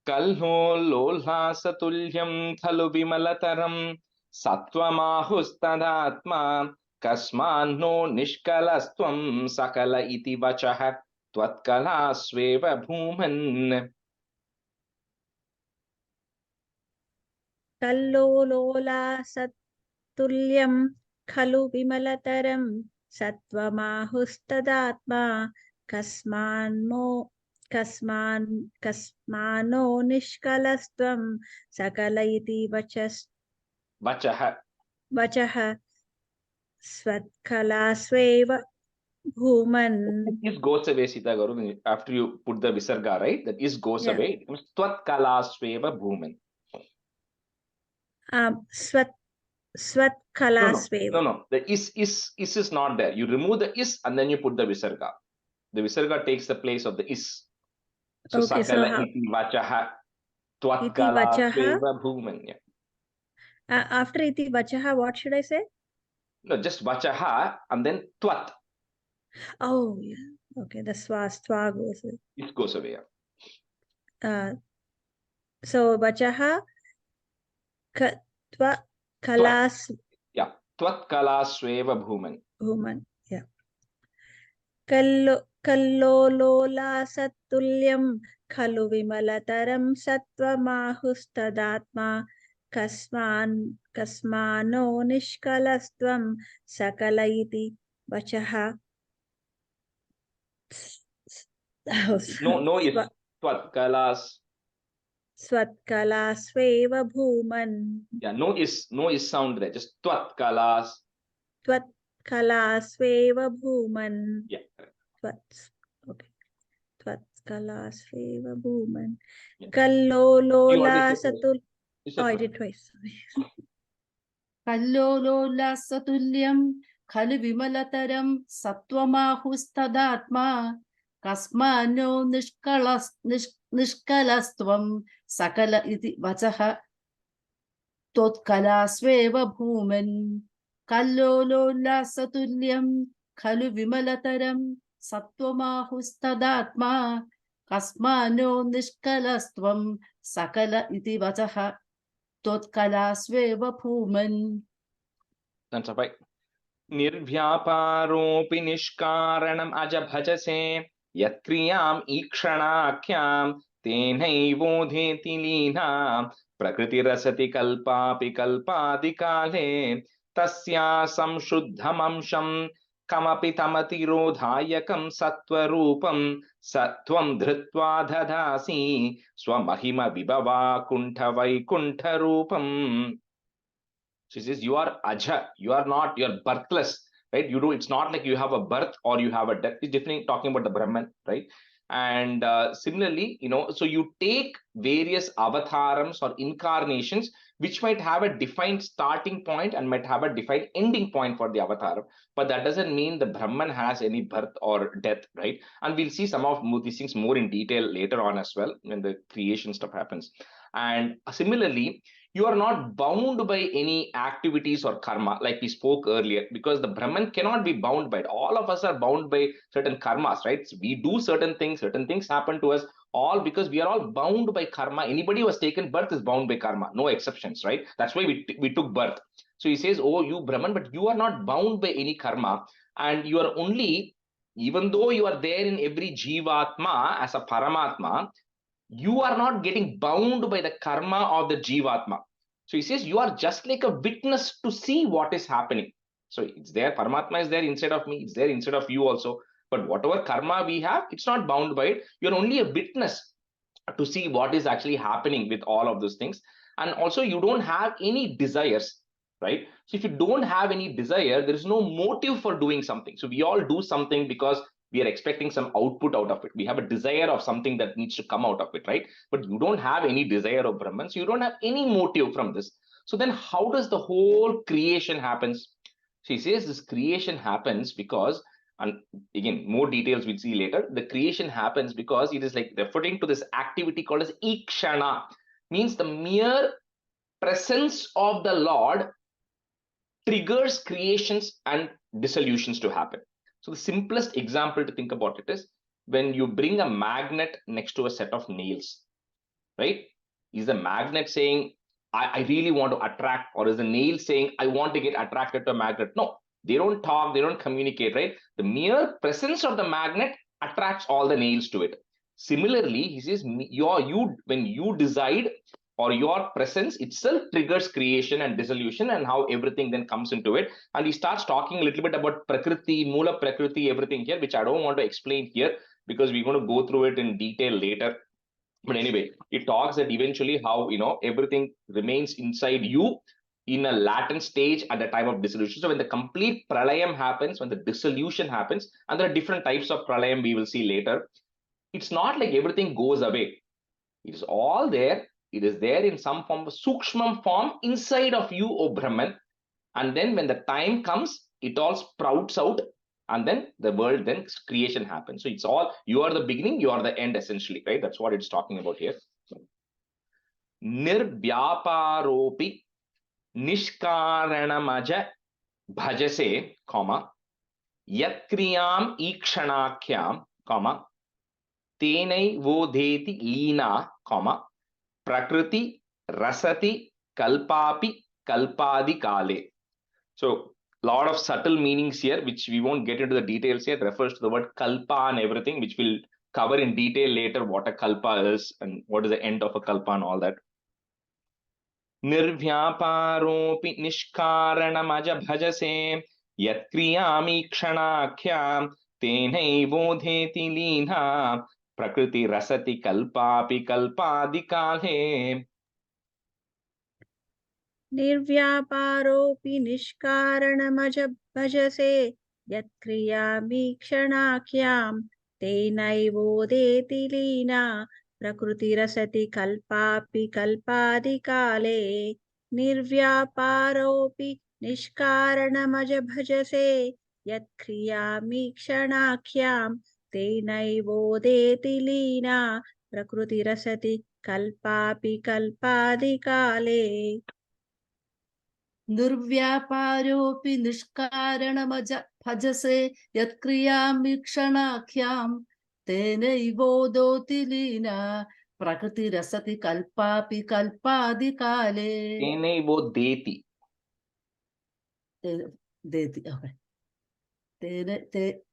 Kalho Lolhasatulyam Khalu Vimalataram Satvamahustadhatma Kasmano Nishkalastvam Sakala Iti Vachaha Twat Kalasweva Bhuman.
Kallolola Satulyam Khalu Vimalataram Satvamahustadhatma Kasmano Nishkalastvam Sakalaiti
Vachaha.
Vachaha Svatkalasveva Bhuman.
Is goes away, Sita Garu, after you put the Visarga, right? That is goes away. It becomes Twat Kalasveva Bhuman.
Svatkalasveva.
No. The is not there. You remove the is and then you put the Visarga. The Visarga takes the place of the is. So
Okay, so
Sakala Iti Vachaha Twat
Iti Vachaha.
Kalasveva Bhuman. Yeah.
After Iti Vachaha, what should I say?
No, just Vachaha and then Twat.
Oh, yeah. Okay, the Swa goes away.
It goes away. Yeah.
So Vachaha Kalas.
Yeah. Twat Kalasveva Bhuman.
Bhuman. Yeah. Kallolola Satulyam Khalu Vimalataram Satvamahustadhatma Kasmano Nishkalastvam Sakalaiti Vachaha.
No is Twat Kalas.
Swatkalasveva Bhuman.
Yeah, no is sound there. Just Twat Kalas.
Twatkalasveva Bhuman.
Yeah.
Okay. Twatkalasveva Bhuman.
Yeah.
Kallolola Satul. Oh, I did twice.
Kallolola Satulyam Khalu Vimalataram Satvamahustadhatma Kasmano Nishkalastvam Sakala Iti Vachaha Totkalasveva Bhuman. Kallolola Satulyam Khalu Vimalataram Satvamahustadhatma Kasmano Nishkalastvam Sakala Iti Vachaha Totkalasveva Bhuman.
That's right. Nirvyaparopi nishkaranam ajabhajase yatkriyam ikshanakyam tenaivodheti lina prakriti rasati kalpapi kalpadikale tasya samshuddhamamsham kamapi tamati rodhayakam sattvarupam sattvam dhritva dadasi swamahima vibhava kuntha vaikuntha rupam. She says, you are aja, you are not, you are birthless, right? It's not like you have a birth or you have a death. It's definitely talking about the Brahman, right? And similarly, so you take various avatars or incarnations which might have a defined starting point and might have a defined ending point for the avatar, but that doesn't mean the Brahman has any birth or death, right? And we'll see some of these things more in detail later on as well when the creation stuff happens. And similarly, you are not bound by any activities or karma, like we spoke earlier, because the Brahman cannot be bound by it. All of us are bound by certain karmas, right? So we do certain things happen to us, all because we are all bound by karma. Anybody who has taken birth is bound by karma, no exceptions, right? That's why we took birth. So he says, oh, you Brahman, but you are not bound by any karma, and you are only, even though you are there in every jivatma as a paramatma, you are not getting bound by the karma of the jivatma. So he says, you are just like a witness to see what is happening. So it's there, Paramatma is there inside of me, it's there inside of you also. But whatever karma we have, it's not bound by it. You're only a witness to see what is actually happening with all of those things. And also, you don't have any desires, right? So if you don't have any desire, there is no motive for doing something. So we all do something because we are expecting some output out of it. We have a desire of something that needs to come out of it, right? But you don't have any desire of Brahman, so you don't have any motive from this. So then how does the whole creation happens? She says this creation happens because, and again, more details we'll see later, the creation happens because it is like referring to this activity called as ikshana, means the mere presence of the Lord triggers creations and dissolutions to happen. So the simplest example to think about it is when you bring a magnet next to a set of nails, right? Is the magnet saying, I really want to attract, or is the nail saying, I want to get attracted to a magnet? No, they don't talk, they don't communicate, right? The mere presence of the magnet attracts all the nails to it. Similarly, he says, when you decide, or your presence itself triggers creation and dissolution, and how everything then comes into it. And he starts talking a little bit about Prakriti, Mula Prakriti, everything here, which I don't want to explain here because we're going to go through it in detail later. But anyway, it talks that eventually how, everything remains inside you in a latent stage at the time of dissolution. So when the complete pralayam happens, when the dissolution happens, and there are different types of pralayam we will see later, it's not like everything goes away. It is all there. It is there in some form, of sukshmam form inside of you, O Brahman. And then when the time comes, it all sprouts out, and then the world, then creation happens. So it's all, you are the beginning, you are the end, essentially, right? That's what it's talking about here. Nirvyaparopi nishkaranamaja bhajase, comma, yatkriyam ikshanakyam, comma, tenai vodheti lina, comma, prakriti rasati kalpapi kalpadi kale. So a lot of subtle meanings here, which we won't get into the details here. It refers to the word kalpa and everything, which we'll cover in detail later, what a kalpa is and what is the end of a kalpa and all that. Nirvyaparopi nishkaranamaja bhajase yatkryami kshanakhyam tenai vodheti lina prakriti rasati kalpapi kalpadi kale.
Nirvyaparopi nishkaranamaj bhajase yatkriyameekshanakyam tenaivodeti lina prakriti rasati kalpapi kalpadi kale. Nirvyaparopi nishkaranamaj bhajase yatkriyameekshanakyam tenaivodeti lina prakriti rasati kalpapi kalpadi kale.
Nirvyaparopi nishkaranamaja bhajase yatkriyameekshanakyam tenaivodoti lina prakriti rasati kalpapi kalpadi kale.
Tenaivodeti.
Deti, okay.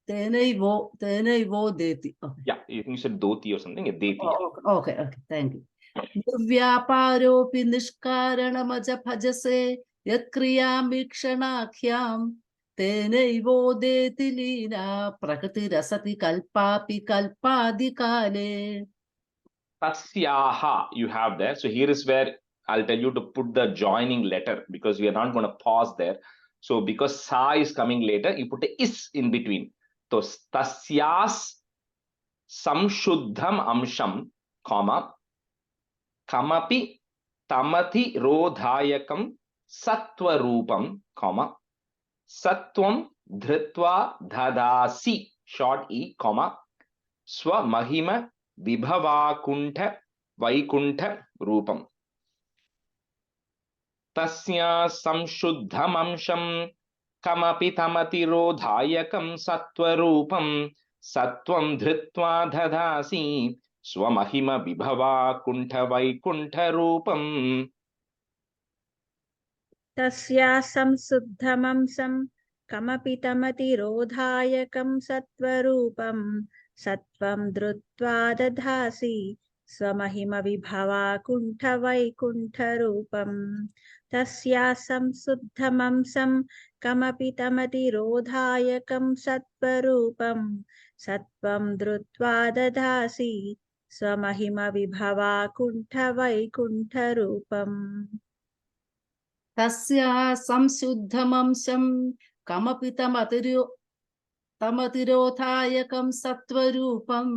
Tenaivodeti. Okay.
Yeah, you said dhoti or something. Deti.
Oh, okay, thank you. Nirvyaparopi nishkaranamaja bhajase yatkriyameekshanakyam tenaivodeti lina prakriti rasati kalpapi kalpadi kale.
Tasyaha you have there. So here is where I'll tell you to put the joining letter because we are not going to pause there. So because sa is coming later, you put a is in between. So tasyas samshuddham amsham, comma, kamapi tamati rodhayakam sattva rupam, comma, sattvam dhritva dadasi, short e, comma, swa mahima vibhavakuntha vaikuntha rupam. Tasya samshuddhamamsham kamapi tamatirodhayakam sattvarupam sattvam dhritva dadasi swamahima vibhava kuntha vaikuntha rupam.
Tasya samsuddhamamsam kamapi tamatirodhayakam sattvarupam sattvam drutva dadhasi swamahima vibhava kuntha vaikuntha rupam. Tasya samsuddhamamsam kamapi tamatirodhayakam sattvarupam sattvam drutva dadhasi swamahima vibhava kuntha vaikuntha rupam.
Tasya samshuddhamamsham kamapi tamatirothayakam sattvarupam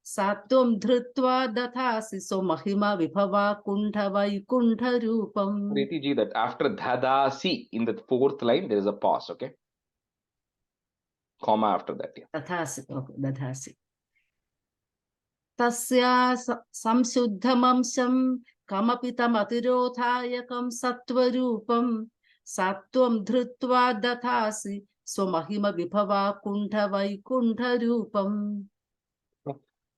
sattvam dhritva dathasi so mahima vibhava kuntha vaikuntha rupam.
Preeti ji, that after dadasi in the fourth line there is a pause, okay? Comma after that. Yeah.
Dathasi, okay, dathasi. Tasya samshuddhamamsham kamapi tamatirothayakam sattvarupam sattvam dhritva dathasi swamahima vibhava kuntha vaikuntha rupam.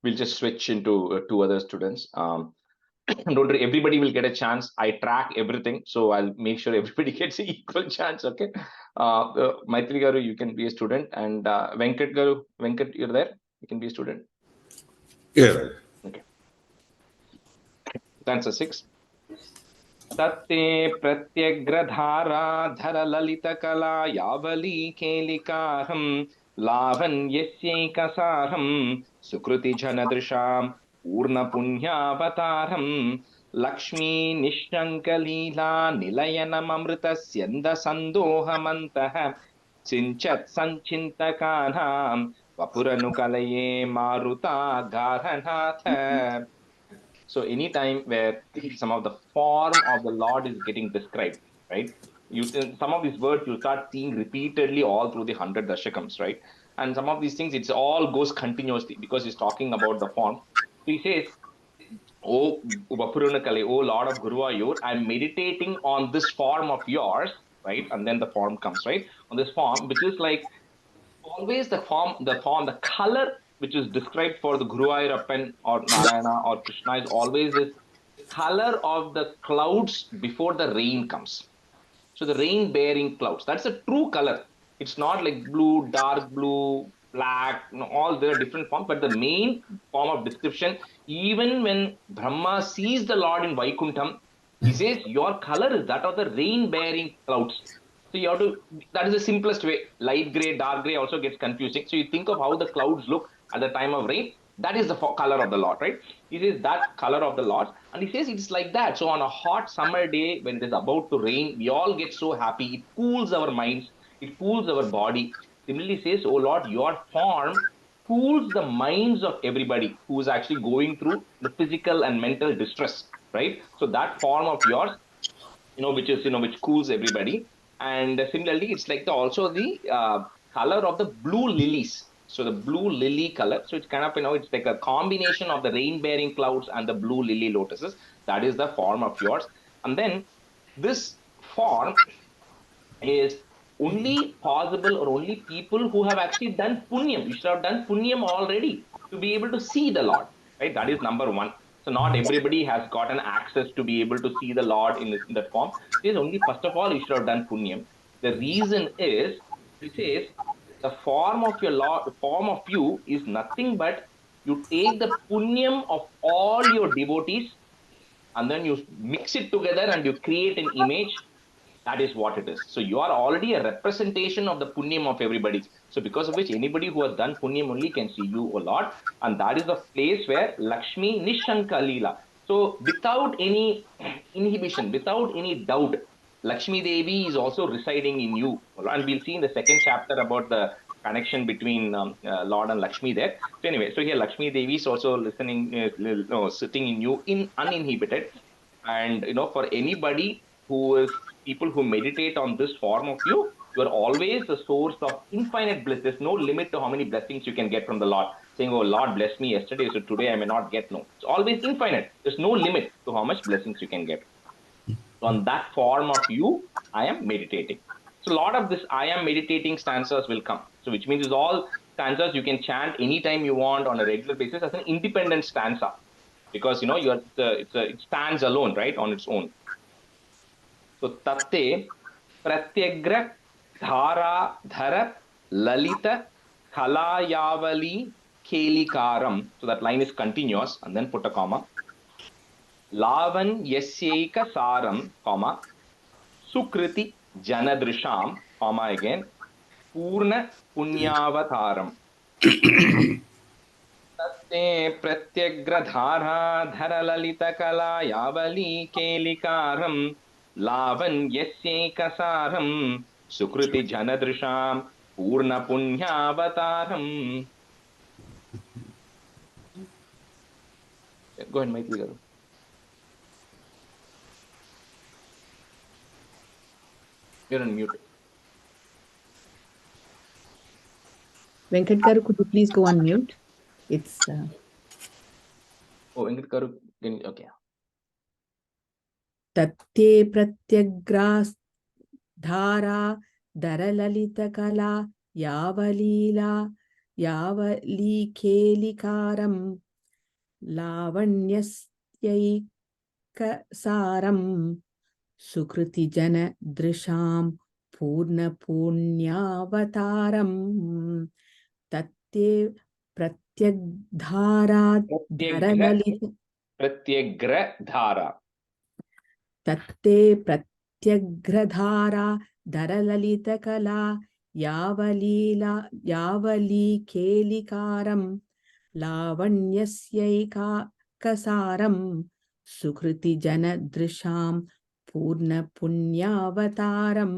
We'll just switch into two other students. Don't worry, everybody will get a chance. I track everything, so I'll make sure everybody gets an equal chance, okay? Maitri Garu, you can be a student, and Venkat Garu, Venkat, you're there? You can be a student.
Yeah.
Okay. Answer 6. Tatte pratyagradhara dhara lalita kala yavali kelikaham lavanyasyekasaham sukruti janadrisham urna punyavataram lakshmi nishankalila nilayanam amritasyanda sandohamantah chinchat sanchintakanam vapuranukalaye maruta garhanatha. So anytime where some of the form of the Lord is getting described, right? Some of these words you start seeing repeatedly all through the 100 Dashakams, right? And some of these things, it's all goes continuously because he's talking about the form. So he says, O Vapurunakale, O Lord of Guruvayur, I'm meditating on this form of yours, right? And then the form comes, right? On this form, which is like always the color which is described for the Guruvayurappan or Narayana or Krishna is always this color of the clouds before the rain comes. So the rain bearing clouds, that's a true color. It's not like blue, dark blue, black, all there are different forms, but the main form of description, even when Brahma sees the Lord in Vaikuntham, he says, your color is that of the rain bearing clouds. So you have to, that is the simplest way. Light gray, dark gray also gets confusing. So you think of how the clouds look at the time of rain. That is the color of the Lord, right? He says that color of the Lord. And he says it's like that. So on a hot summer day, when it is about to rain, we all get so happy. It cools our minds. It cools our body. Similarly says, oh Lord, your form cools the minds of everybody who is actually going through the physical and mental distress, right? So that form of yours, which cools everybody. And similarly, it's like also the color of the blue lilies. So the blue lily color. So it's kind of, it's like a combination of the rain-bearing clouds and the blue lily lotuses. That is the form of yours. And then this form is only possible or only people who have actually done punyam. You should have done punyam already to be able to see the Lord, right? That is number one. So not everybody has gotten access to be able to see the Lord in that form. It is only, first of all, you should have done punyam. The reason is, he says, the form of your Lord, the form of you is nothing but you take the punyam of all your devotees and then you mix it together and you create an image. That is what it is. So you are already a representation of the punyam of everybody. So because of which anybody who has done punyam only can see you, O Lord. And that is the place where Lakshmi Nishanka Leela. So without any inhibition, without any doubt, Lakshmi Devi is also residing in you. And we'll see in the second chapter about the connection between Lord and Lakshmi there. So anyway, so here Lakshmi Devi is also listening, sitting in you in uninhibited. And for anybody who is people who meditate on this form of you are always the source of infinite bliss. There's no limit to how many blessings you can get from the Lord. Saying, oh, Lord bless me yesterday, so today I may not get. No, it's always infinite. There's no limit to how much blessings you can get. So on that form of you, I am meditating. So a lot of this I am meditating stanzas will come. So which means it's all stanzas you can chant anytime you want on a regular basis as an independent stanza. Because it stands alone, right, on its own. So tatte pratyagra dhara dhara lalita kalayavali kelikaram. So that line is continuous, and then put a comma. Lavan yasyaika saram, comma, sukriti janadrisham, comma again, purna punyavataram. तत्ते प्रत्यग्रधारा धरललितकलायावली केलिकारं लावण्यस्यैकसारं सुकृतिजनदृशां पूर्णपुण्यावतारम्. Go ahead, Maitri garu. You're on mute.
Venkat garu, could you please go on mute? It's
Oh, Venkat garu, okay.
Tatte pratyagras dhara daralalitakala yavali kelikaram lavanyasyaikasaram sukriti jana drisham purna punyavataram. Tatte pratyagdhara dharalalita
Pratyagradhara.
Tatte pratyagradhara dharalalitakala yavali kelikaram lavanyasyaikasaram sukriti jana drisham purna punyavataram.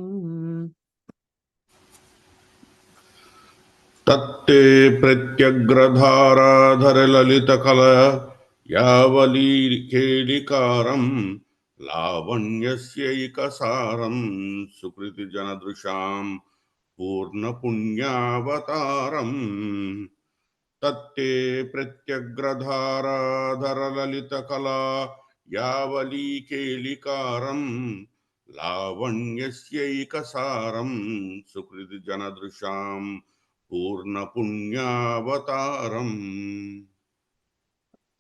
Tatte pratyagradharadhara lalitakala yavali kelikaram lavanyasyaikasaram sukriti janadrusham purna punyavataram. Tatte pratyagradharadhara lalitakala yavali kelikaram lavanyasyaikasaram sukriti janadrusham Purna Punyavataram.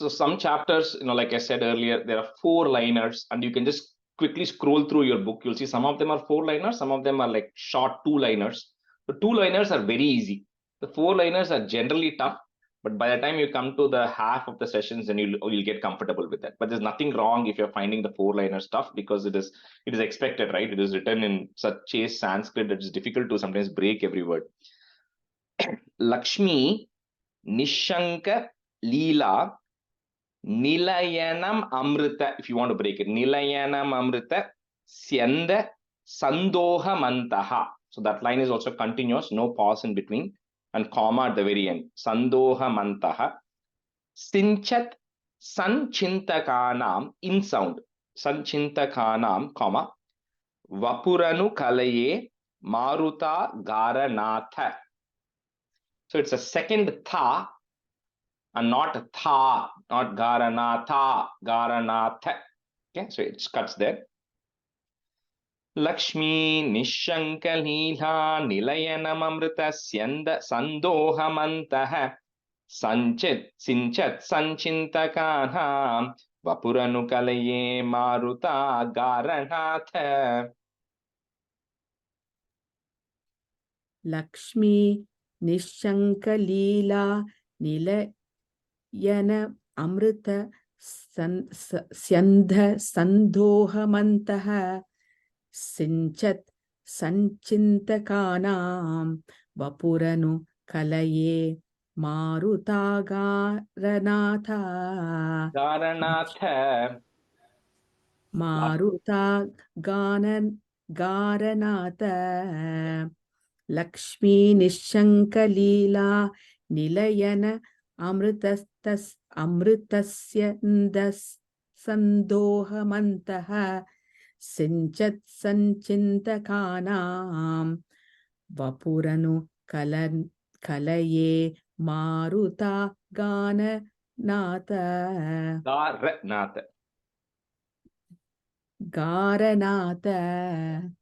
So some chapters, like I said earlier, there are 4-liners, and you can just quickly scroll through your book. You'll see some of them are 4-liners, some of them are like short 2-liners. The 2-liners are very easy. The 4-liners are generally tough, but by the time you come to the half of the sessions, then you'll get comfortable with that. But there's nothing wrong if you're finding the 4-liners tough, because it is expected, right? It is written in such chaste Sanskrit that it's difficult to sometimes break every word. Lakshmi Nishanka Leela Nilayanam Amrita, if you want to break it, Nilayanam Amrita Syanda Sandoha Mantaha. So that line is also continuous, no pause in between, and comma at the very end. Sandoha Mantaha Sinchat Sanchintakanam, in sound, Sanchintakanam, comma, Vapuranu Kalaye Maruta Garanatha. So it's a second tha and not tha, not garanatha, garanatha. Okay, so it cuts there. Lakshmi Nishanka Leela Nilayanam Amrita Syanda Sandohamantaha Sinchat Sanchintakanha Vapuranu Kalaye Maruta Garanatha.
Lakshmi Nishanka Leela Nilayana Amrita Syandha Sandohamantaha Sinchat Sanchintakanam Vapuranu Kalaye Maruta Garanatha.
Garanatha.
Maruta Garanatha. Lakshmi Nishankalila Nilayana Amritasya Ndas Sandohamantaha Sinchat Sanchintakanam Vapuranu Kalaye Maruta Gana Nata Garanata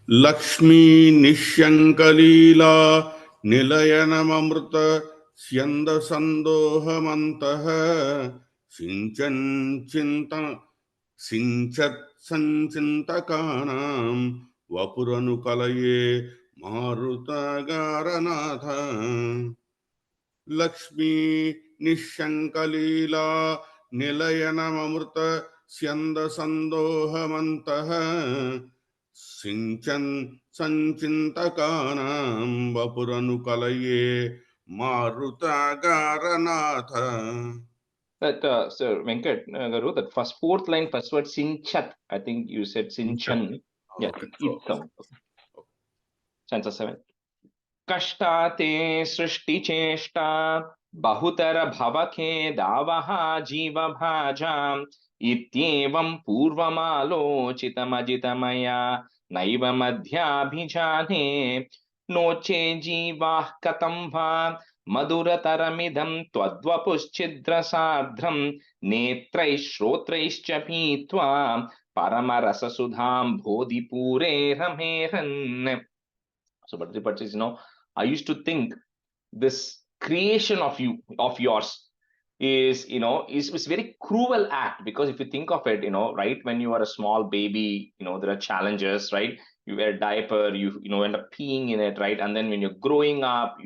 Lakshmi Nishankalila Nilayanamamrta Syanda Sandohamantaha Sinchat Sanchintakanam Vapuranu Kalaye Maruta Garanatha Lakshmi Nishankalila Nilayanamamrta Syanda Sandohamantaha Sinchan Sanchintakanam Vapuranu Kalaye Maruta Garanatha.
That Sir Venkat Garu, that fourth line, first word Sinchat. I think you said Sinchan. Yeah,
Okay.
it's sound. Stanza 7. Kashtate srishti cheshta bahutara bhavake davaha jiva bhajam ityevam purvamalochitamajitamaya naiva madhyabhijane noche jivah katam va madurataramidam twadvapuschidra netraish shrotraischa pitva paramarasasudham bodhipure rameran. So, but says, I used to think this creation of yours is very cruel act, because if you think of it, right, when you are a small baby, there are challenges, right? You wear a diaper, you end up peeing in it, right? And then when you're growing up,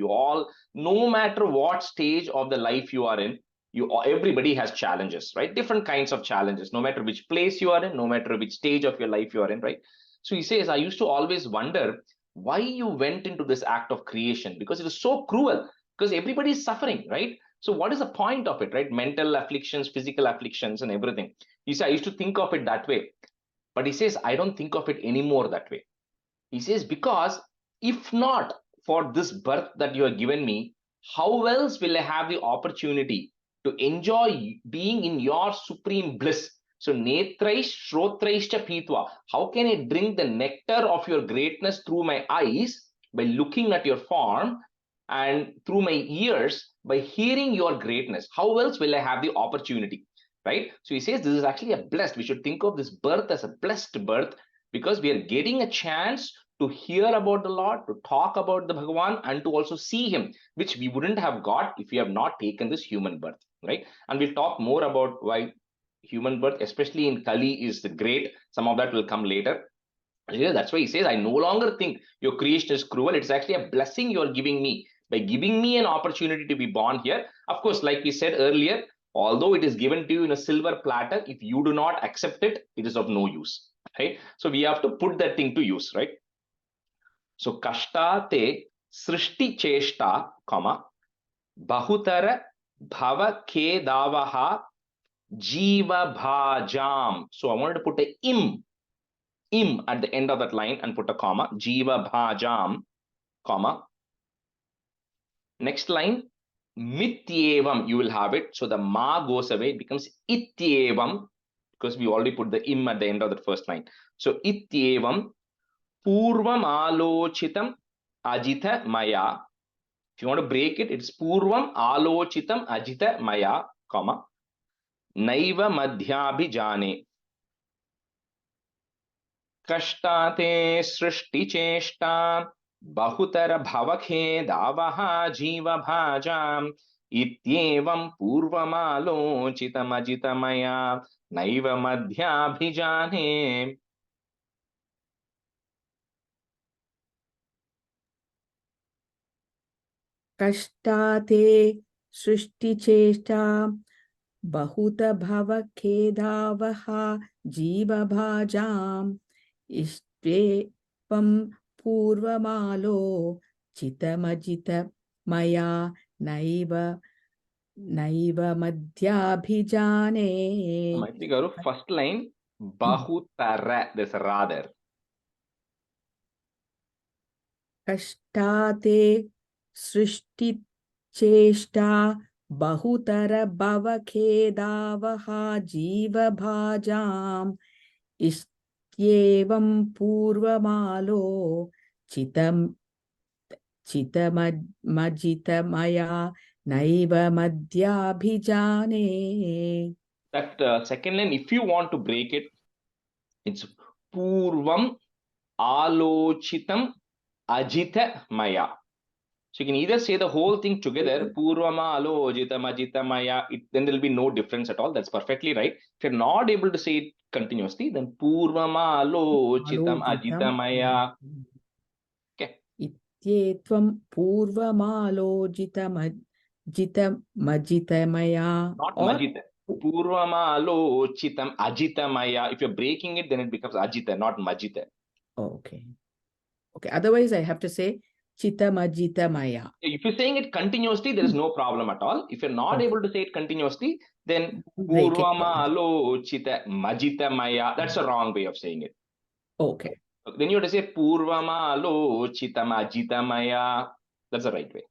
no matter what stage of the life you are in, everybody has challenges, right? Different kinds of challenges, no matter which place you are in, no matter which stage of your life you are in, right? So he says, I used to always wonder why you went into this act of creation, because it is so cruel, because everybody is suffering, right? So what is the point of it, right? Mental afflictions, physical afflictions, and everything. He said, I used to think of it that way. But he says, I don't think of it anymore that way. He says, because if not for this birth that you have given me, how else will I have the opportunity to enjoy being in your supreme bliss? So, netraish shrotraishcha pitva. How can I drink the nectar of your greatness through my eyes by looking at your form, and through my ears by hearing your greatness? How else will I have the opportunity? Right? So he says this is actually a blessed. We should think of this birth as a blessed birth, because we are getting a chance to hear about the Lord, to talk about the Bhagavan, and to also see him, which we wouldn't have got if we have not taken this human birth, right? And we'll talk more about why human birth, especially in Kali, is the great. Some of that will come later. Yeah, that's why he says, I no longer think your creation is cruel. It's actually a blessing you're giving me by giving me an opportunity to be born here. Of course, like we said earlier, although it is given to you in a silver platter, if you do not accept it, it is of no use, right? So we have to put that thing to use, right? So kashta te srishti cheshta, comma, bahutara bhava kedavaha jiva bhajam. So I wanted to put a im at the end of that line and put a comma, jiva bhajam, comma. Next line, mityevam, you will have it. So the ma goes away, it becomes ityevam, because we already put the im at the end of the first line. So ityevam purvam alochitam ajita maya. If you want to break it, it's purvam alochitam ajita maya, comma, naiva madhyabhijane. Kashtate srishti cheshta bahutara bhavakhe davaha jiva bhajam ityevam purvamalochitam ajitamaya naiva madhyabhijane.
Kashtate srishticheshta bahuta bhava kedavaha jiva bhajam istvepam purvamalo chitamajita maya naiva madhyabhijane.
Maitri Garu, first line, bahutara, there's a ra there.
कष्टाते सृष्टिचेष्टा बहुतर भवखेदावहा जीवभाजाम् इत्येवं पूर्वमालो चितमजितमया नैव मद्याभिजाने.
That second line, if you want to break it, it's Purvam Alochitam Ajita Maya. So you can either say the whole thing together, Purvama Alochitam Ajita Maya, then there will be no difference at all. That's perfectly right. If you're not able to say it continuously, then Purvama Alochitam Ajita Maya. Okay.
Ityetvam purvamalojitamajita
Not
or
Majita. Purvama Alochitam Ajita Maya. If you're breaking it, then it becomes Ajita, not Majita.
okay. Okay. Otherwise, I have to say Chitamajitamaya.
If you're saying it continuously, there is no problem at all. If you're not able to say it continuously, then
Break it.
Purvama Alochita Majita Maya. That's a wrong way of saying it.
Okay.
Then you have to say Purvama Alochita Majita Maya. That's the right way.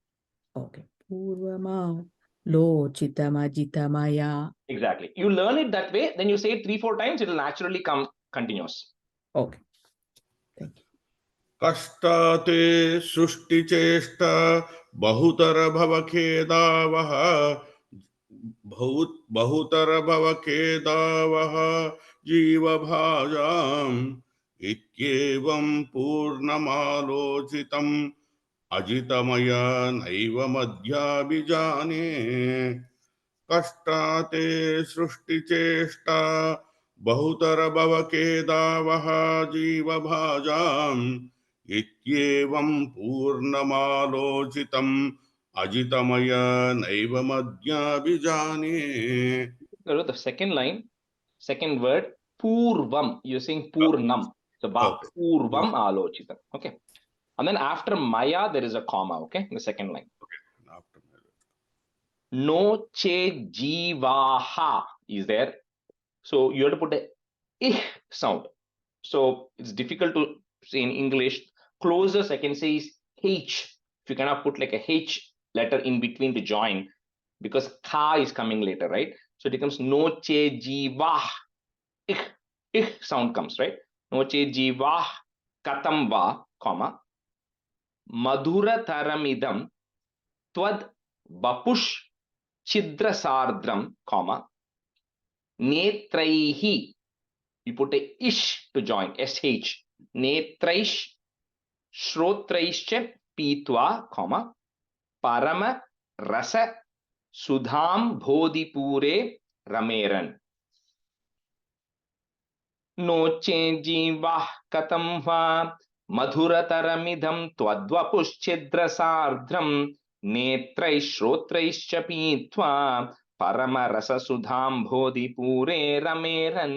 Okay. Purvamalochitamajitamaya.
Exactly. You learn it that way, then you say it 3-4 times, it will naturally come continuous.
Okay. Thank you.
कष्टाते सृष्टिचेष्टा बहुतर भवखेदावः बहुतर भवखेदावः जीवभाजाम् इत्येवं पूर्णमालोचितम् अजितमया नैव मद्याभिजाने. कष्टाते सृष्टिचेष्टा बहुतर भवखेदावः जीवभाजाम् इत्येवं पूर्णमालोचितम् अजितमया नैव मद्याभिजाने.
The second line, second word, Purvam. You're saying Purnam. So
Okay.
Purvam Alochitam. Okay. And then after Maya, there is a comma. Okay. The second line.
Okay. After
No che jivaha is there. So you have to put a ih sound. So it's difficult to say in English. Closest I can say is H. If you cannot put like a H letter in between to join, because ka is coming later, right? So it becomes no che jivah. Ich sound comes, right? No che jivah katam va, comma. Madhura taramidam tvad bapush chidrasardram, comma. Netraihi. You put a ish to join, sh. Netraish shrotraischa pitva, comma. Parama rasa sudham bodhipure rameran. No che jivah katam va madhurataramidham twadvapushchidrasardram netraish shrotraischa pitva parama rasa sudham bodhipure rameran.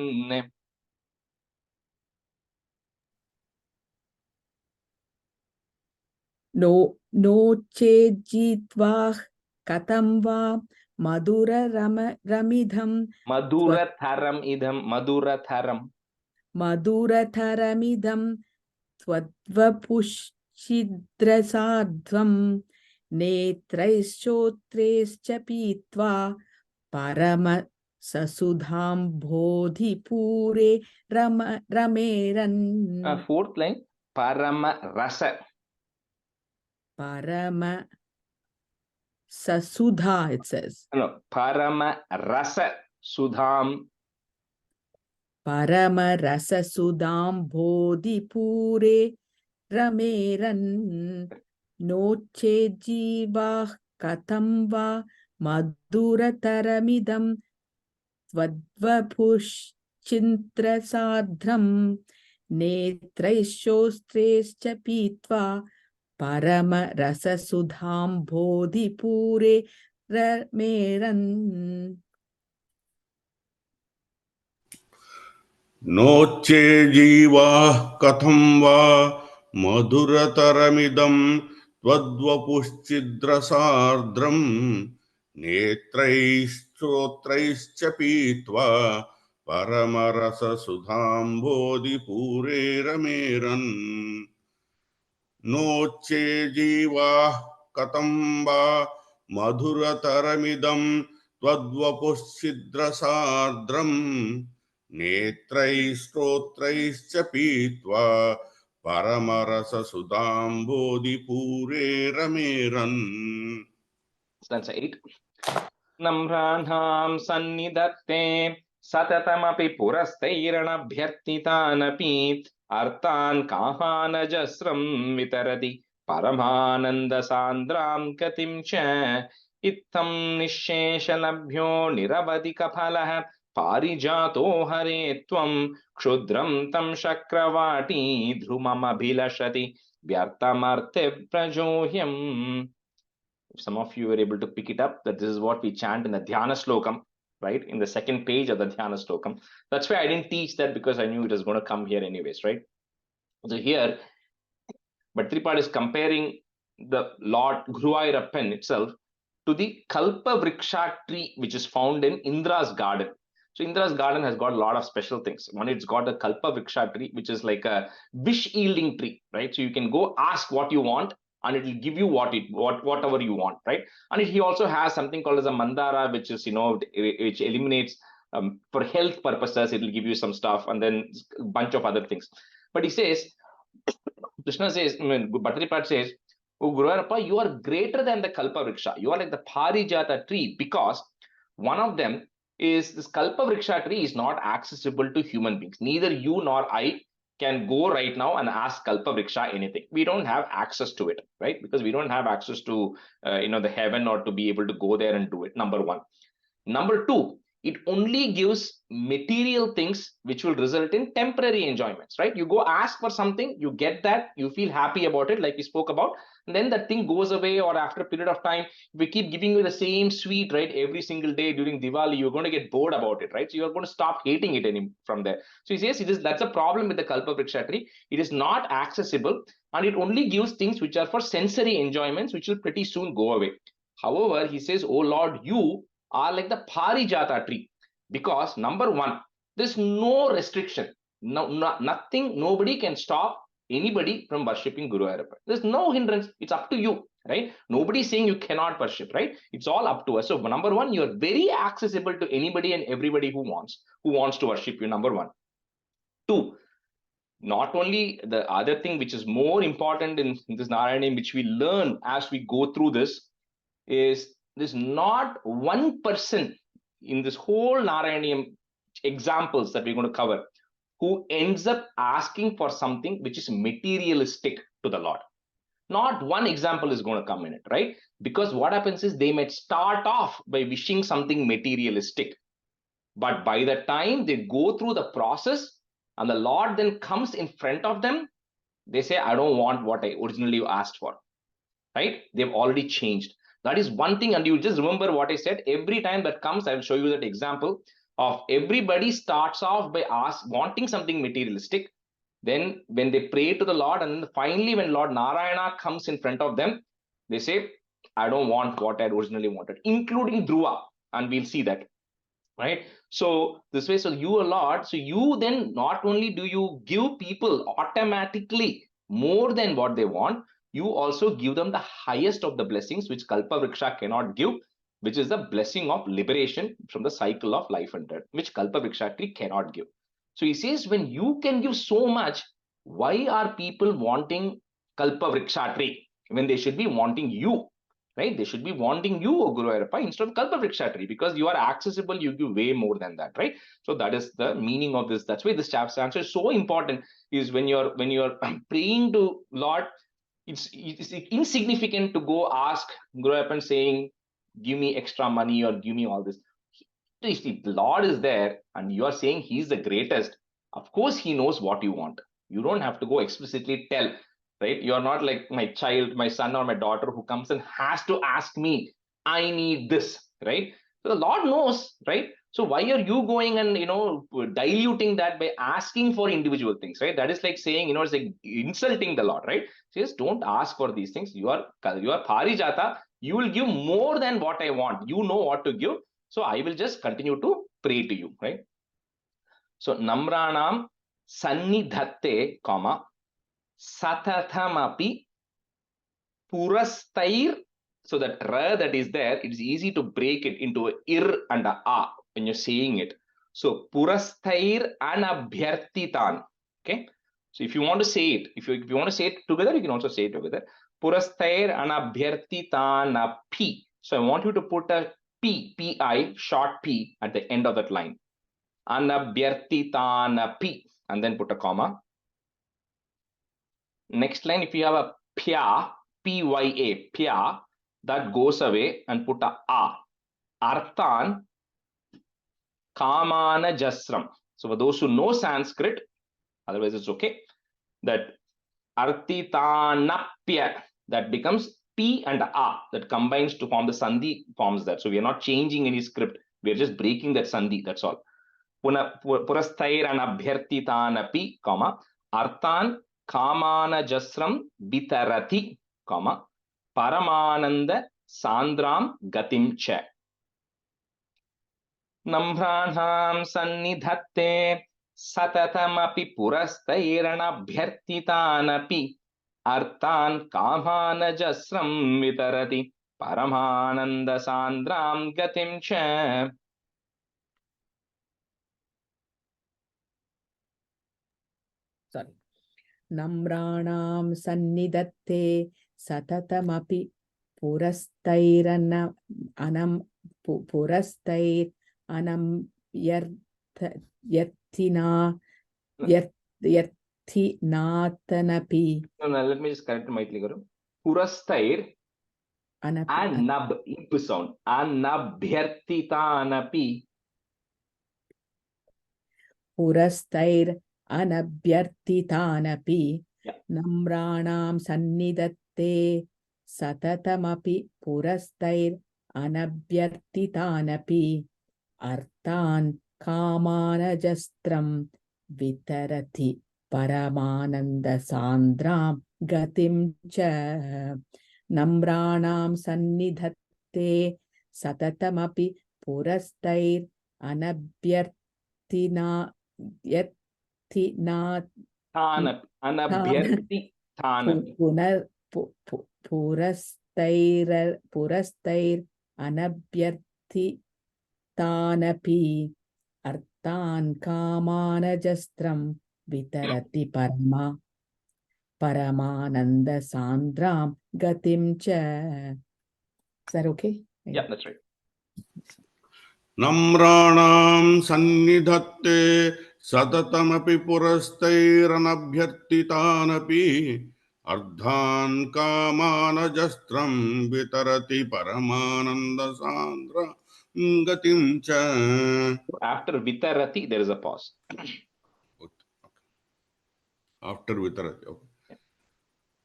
No chejitva katam va maduraramidham madhuratharamidham twadvapushchidrasardhvam netraischotraischa pitva parama sasudham bodhipure rameran.
Fourth line, parama rasa.
Parama sasudha, it says.
No, parama rasa sudham.
Parama rasa sudham bodhipure rameran. Noche jiva katam va madhurataramidam twadvapushchintrasadhram netraishostraischa pitva parama rasa sudham bodhipure rameran.
नोच्चे जीवाः कथं वा मधुरतरमिदं त्वद्वपुश्चिद्रसार्द्रं नेत्रैश्चोत्रैश्च पीत्वा परमरससुधाम्बोधिपूरे रमेरन्. नोच्चे जीवाः कथं वा मधुरतरमिदं त्वद्वपुश्छिद्रसार्द्रं नेत्रैः स्तोत्रैश्च पीत्वा परमरससुधाम्बोधिपूरे रमेरन्.
Stanza 8. Namranham sannidatte satatamapi purastairanabhyartitanapi artan kahanajasram vitarati paramananda sandram katim cha ittam nisheshalabhyo niravadika phalah parijato hare tvam kshudram tam shakravati dhrumam abhilashati vyartamarte prajohyam. If some of you were able to pick it up, that this is what we chant in the Dhyana Slokam, right? In the second page of the Dhyana Slokam. That's why I didn't teach that, because I knew it was going to come here anyways, right? So here, Bhattripad is comparing the Lord Guruvayurappan itself to the Kalpa Vriksha tree, which is found in Indra's garden. So Indra's garden has got a lot of special things. One, it's got a Kalpa Vriksha tree, which is like a wish-yielding tree, right? So you can go ask what you want, and it will give you whatever you want, right? And he also has something called as a mandara, which is, which eliminates for health purposes. It will give you some stuff, and then a bunch of other things. But he says, Krishna says, Bhattripad says, oh Guruvayurappa, you are greater than the Kalpa Vriksha. You are like the Parijata tree, because one of them is this Kalpa Vriksha tree is not accessible to human beings. Neither you nor I can go right now and ask Kalpa Vriksha anything. We don't have access to it, right? Because we don't have access to, the heaven, or to be able to go there and do it, number one. Number two, it only gives material things which will result in temporary enjoyments, right? You go ask for something, you get that, you feel happy about it, like we spoke about, and then that thing goes away, or after a period of time, we keep giving you the same sweet, right? Every single day during Diwali, you're going to get bored about it, right? So you're going to stop hating it from there. So he says that's a problem with the Kalpa Vriksha tree. It is not accessible, and it only gives things which are for sensory enjoyments, which will pretty soon go away. However, he says, oh Lord, you are like the Parijata tree, because number one, there's no restriction, nothing, nobody can stop anybody from worshipping Guruvayurappa. There's no hindrance. It's up to you, right? Nobody's saying you cannot worship, right? It's all up to us. So number one, you're very accessible to anybody and everybody who wants to worship you, number one. Two, not only the other thing which is more important in this Narayanam, which we learn as we go through this, is there's not one person in this whole Narayaneeyam examples that we're going to cover who ends up asking for something which is materialistic to the Lord. Not one example is going to come in it, right? Because what happens is they might start off by wishing something materialistic, but by the time they go through the process and the Lord then comes in front of them, they say, I don't want what I originally asked for, right? They've already changed. That is one thing, and you just remember what I said. Every time that comes, I will show you that example of everybody starts off by wanting something materialistic. Then when they pray to the Lord, and then finally when Lord Narayana comes in front of them, they say, I don't want what I originally wanted, including Dhruva, and we'll see that, right? So this way, so you, Lord, so you then not only do you give people automatically more than what they want, you also give them the highest of the blessings which Kalpa Vriksha cannot give, which is the blessing of liberation from the cycle of life and death, which Kalpa Vriksha tree cannot give. So he says, when you can give so much, why are people wanting Kalpa Vriksha tree when they should be wanting you, right? They should be wanting you, O Guruvayurappa, instead of Kalpa Vriksha tree, because you are accessible, you give way more than that, right? So that is the meaning of this. That's why this chapter answer is so important, is when you're praying to Lord, it's insignificant to go ask Guruvayurappan saying, give me extra money or give me all this. If the Lord is there and you are saying he's the greatest, of course he knows what you want. You don't have to go explicitly tell, right? You're not like my child, my son or my daughter who comes and has to ask me, I need this, right? So the Lord knows, right? So why are you going and, diluting that by asking for individual things, right? That is like saying, it's like insulting the Lord, right? So just don't ask for these things. You are Parijata. You will give more than what I want. You know what to give. So I will just continue to pray to you, right? So Namranam Sannidhatte, Satathamapi Purastair. So that ra that is there, it's easy to break it into a ir and a a when you're saying it. So Purastair anabhyartitan. Okay. So if you want to say it, if you want to say it together, you can also say it together. Purastair anabhyartitanapi. So I want you to put a p, pi, short p at the end of that line. Anabhyartitanapi, and then put a comma. Next line, if you have a pya, pya, pya, that goes away and put a a. Arthan kamana jasram. So for those who know Sanskrit, otherwise it's okay, that artitanapya, that becomes p and a, that combines to form the sandhi forms that. So we are not changing any script. We are just breaking that sandhi, that's all. Purastair anabhyartitanapi, comma, arthan kamana jasram bitarati, comma, paramananda sandram gatim cha. Namranham sannidhatte satatamapi purastairanaabhyartitanapi arthan kamana jasram vitarati paramananda sandram gatim cha.
Sorry. Namranam sannidatte satatamapi purastair anam yathina yathinatanapi.
No, let me just correct my Guru. Purastair anab ip sound anabhyartitanapi.
Purastair anabhyartitanapi.
Yeah.
Namranam sannidatte satatamapi purastair anabhyartitanapi arthan kamanajastram vitarati paramananda sandram gatim cha. Namranam sannidhatte satatamapi purastair anabhyartina
Anabhyarti thanapi.
Purastair anabhyarti tanapi arthan kamanajastram vitarati paramananda sandram gatim cha. Is that okay?
Yeah, that's right.
Namranam sannidhatte satatamapi purastairanaabhyartitanapi ardhan kamanajastram vitarati paramananda sandra gatim cha.
After vitarati, there is a pause.
After vitarati, okay.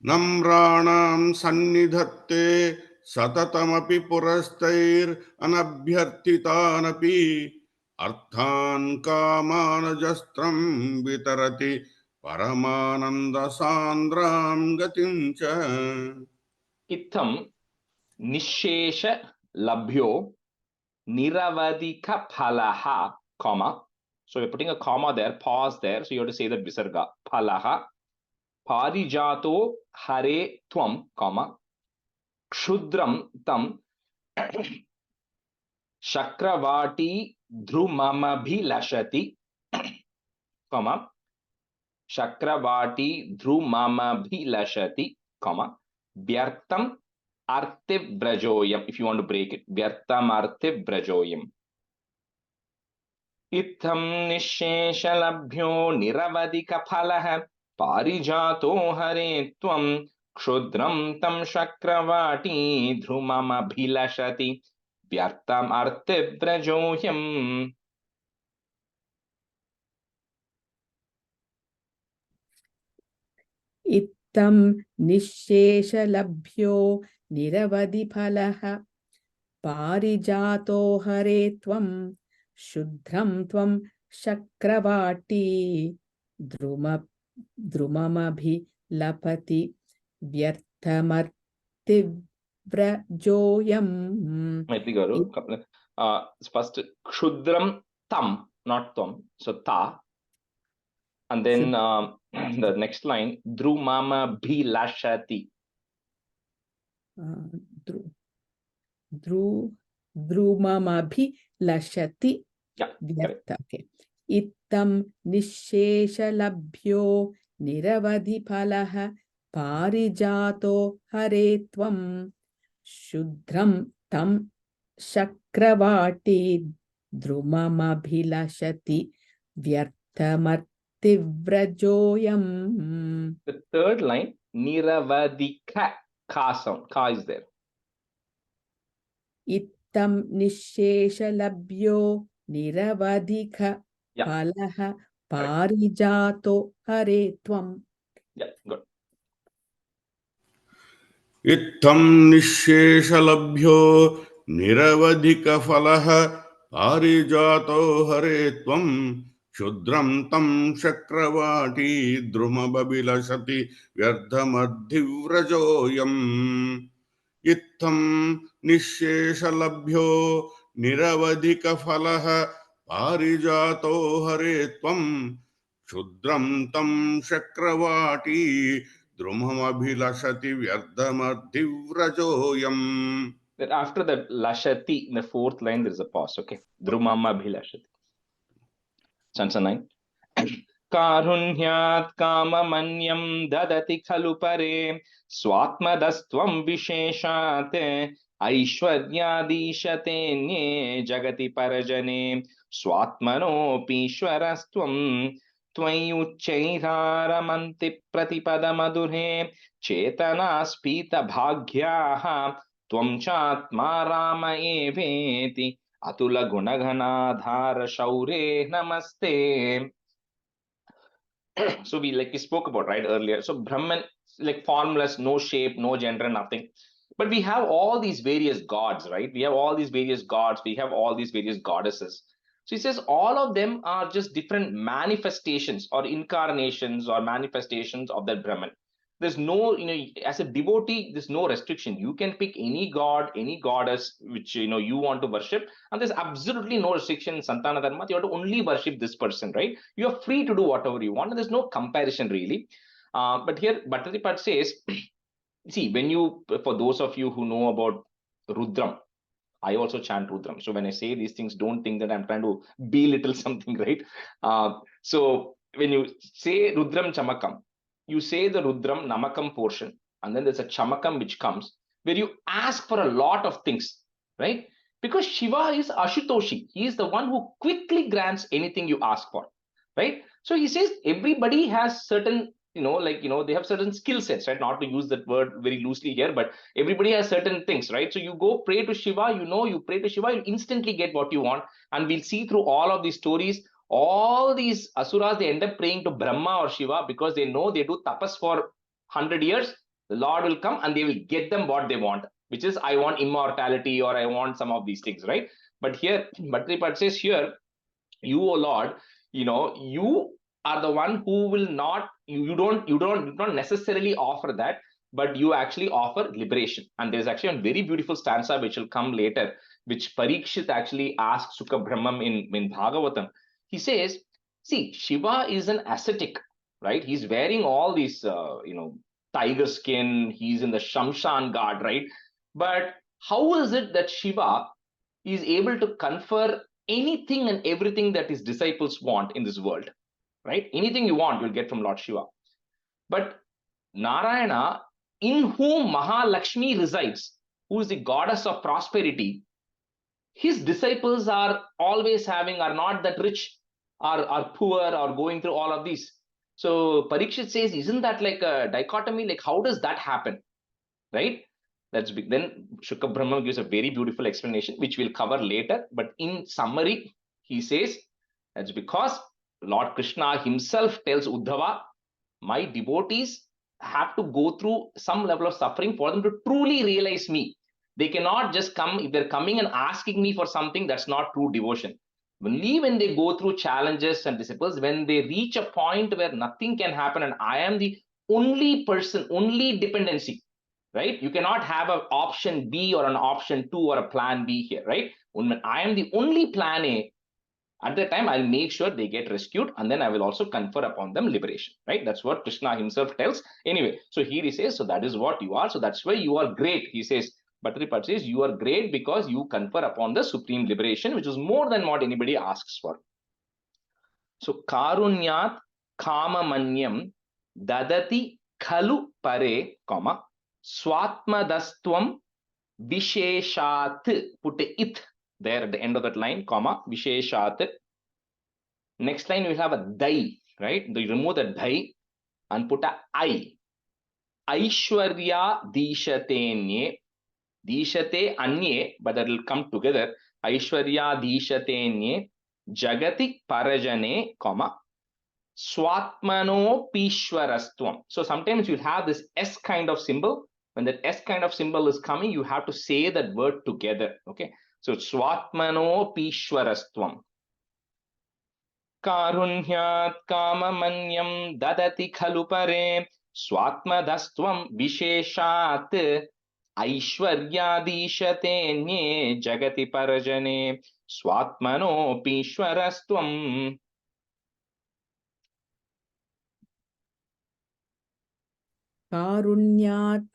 Namranam sannidhatte satatamapi purastair anabhyartitanapi arthan kamanajastram vitarati paramananda sandram gatim cha.
Itham nishesha labhyo niravadika phalaha, comma. So we're putting a comma there, pause there. So you have to say that visarga. Phalaha parijato hare tvam, comma. Kshudram tam shakravati dhrumamabhilashati, comma. Shakravati dhrumamabhilashati, comma. Vyartam artiv brajoyam, if you want to break it. Vyartam artiv brajoyam. Itham nisheshalabhyo niravadika phalaha parijato hare tvam kshudram tam shakravati dhrumamabhilashati vyartam artiv brajoyam.
Ittam nisheshalabhyo niravadi phalaha parijato hare tvam shudram tvam shakravati drumamabhi lapati vyarthamarti vrajoyam.
First kshudram tam, not tvam, so ta. And then the next line, drumamabhilashati.
Drumamabhi-lashati vyartha. Okay. Ittam nisheshalabhyo niravadhi palaha parijato hare tvam shudram tam shakravati drumamabhi-lashati vyarthamartivrajoyam.
The third line, niravadika, ka sound, ka is there.
Ittam nisheshalabhyo niravadika palaha parijato hare tvam.
Yeah, good.
Ittam nisheshalabhyo niravadhika falaha parijato hare tvam shudram tam shakravati drumababilashati vyardhamadhivrajoyam. Ittam nisheshalabhyo niravadhika falaha parijato hare tvam shudram tam shakravati drumamabhilashati vyardhamadhivrajoyam.
Then after the lashati, in the fourth line, there is a pause. Okay. Drumamabhilashati. Stanza 9. Karunyat kamamanyam dadati khalu pare swatmadastvam visheshate aishwaryadishate nye jagati parajane swatmanopishwarastvam tvayuchchairamanti pratipadammadurhe chetanaspita bhagyaha tvam chatma rama eveti atula gunaganadhara shaure namaste. So we spoke about right earlier. So Brahman, like formless, no shape, no gender, nothing. But we have all these various gods, right? We have all these various gods. We have all these various goddesses. So he says all of them are just different manifestations or incarnations or manifestations of that Brahman. There's no, as a devotee, there's no restriction. You can pick any god, any goddess which you want to worship, and there's absolutely no restriction in Santana Dharma. You have to only worship this person, right? You are free to do whatever you want, and there's no comparison really. But here Bhattacharya says, see, for those of you who know about Rudram, I also chant Rudram. So when I say these things, don't think that I'm trying to belittle something, right? So when you say Rudram Chamakam, you say the Rudram Namakam portion, and then there's a Chamakam which comes, where you ask for a lot of things, right? Because Shiva is Ashutoshi. He is the one who quickly grants anything you ask for, right? So he says everybody has certain, they have certain skill sets, right? Not to use that word very loosely here, but everybody has certain things, right? So you go pray to Shiva, you pray to Shiva, you instantly get what you want. And we'll see through all of these stories, all these asuras, they end up praying to Brahma or Shiva because they know they do tapas for 100 years. The Lord will come and they will get them what they want, which is, I want immortality or I want some of these things, right? But here, Bhattacharya says here, you, O Lord, you are the one who will not, you don't necessarily offer that, but you actually offer liberation. And there's actually a very beautiful stanza which will come later, which Parikshit actually asks Sukha Brahmam in Bhagavatam. He says, see, Shiva is an ascetic, right? He's wearing all these, tiger skin. He's in the Shamshan guard, right? But how is it that Shiva is able to confer anything and everything that his disciples want in this world, right? Anything you want, you'll get from Lord Shiva. But Narayana, in whom Mahalakshmi resides, who is the goddess of prosperity, his disciples are not that rich, are poor, or going through all of these. So Parikshit says, isn't that like a dichotomy? Like, how does that happen, right? That's big. Then Sukha Brahma gives a very beautiful explanation, which we'll cover later. But in summary, he says, that's because Lord Krishna himself tells Uddhava, my devotees have to go through some level of suffering for them to truly realize me. They cannot just come, if they're coming and asking me for something, that's not true devotion. Only when they go through challenges and disciples, when they reach a point where nothing can happen and I am the only person, only dependency, right? You cannot have an option B or an option 2 or a plan B here, right? When I am the only plan A, At that time, I'll make sure they get rescued, and then I will also confer upon them liberation, right? That's what Krishna himself tells. Anyway, so here he says, so that is what you are. So that's why you are great. He says, Bhattaripat says, you are great because you confer upon the supreme liberation, which is more than what anybody asks for. So karunyat kamamanyam dadati khalu pare, comma, swatmadastvam visheshat, put a it there at the end of that line, comma, visheshat. Next line we have a dai, right? You remove the dai and put a I. Aishwarya dishatenye, dishate anye, but that will come together. Aishwarya dishatenye jagati parajane, comma, swatmano pishwarastvam. So sometimes you have this S kind of symbol. When that S kind of symbol is coming, you have to say that word together. Okay. So swatmano pishwarastvam. Karunyat kamamanyam dadati khalu pare swatmadastvam visheshat aishwaryadishatenye jagati parajane swatmano pishwarastvam.
Karunyat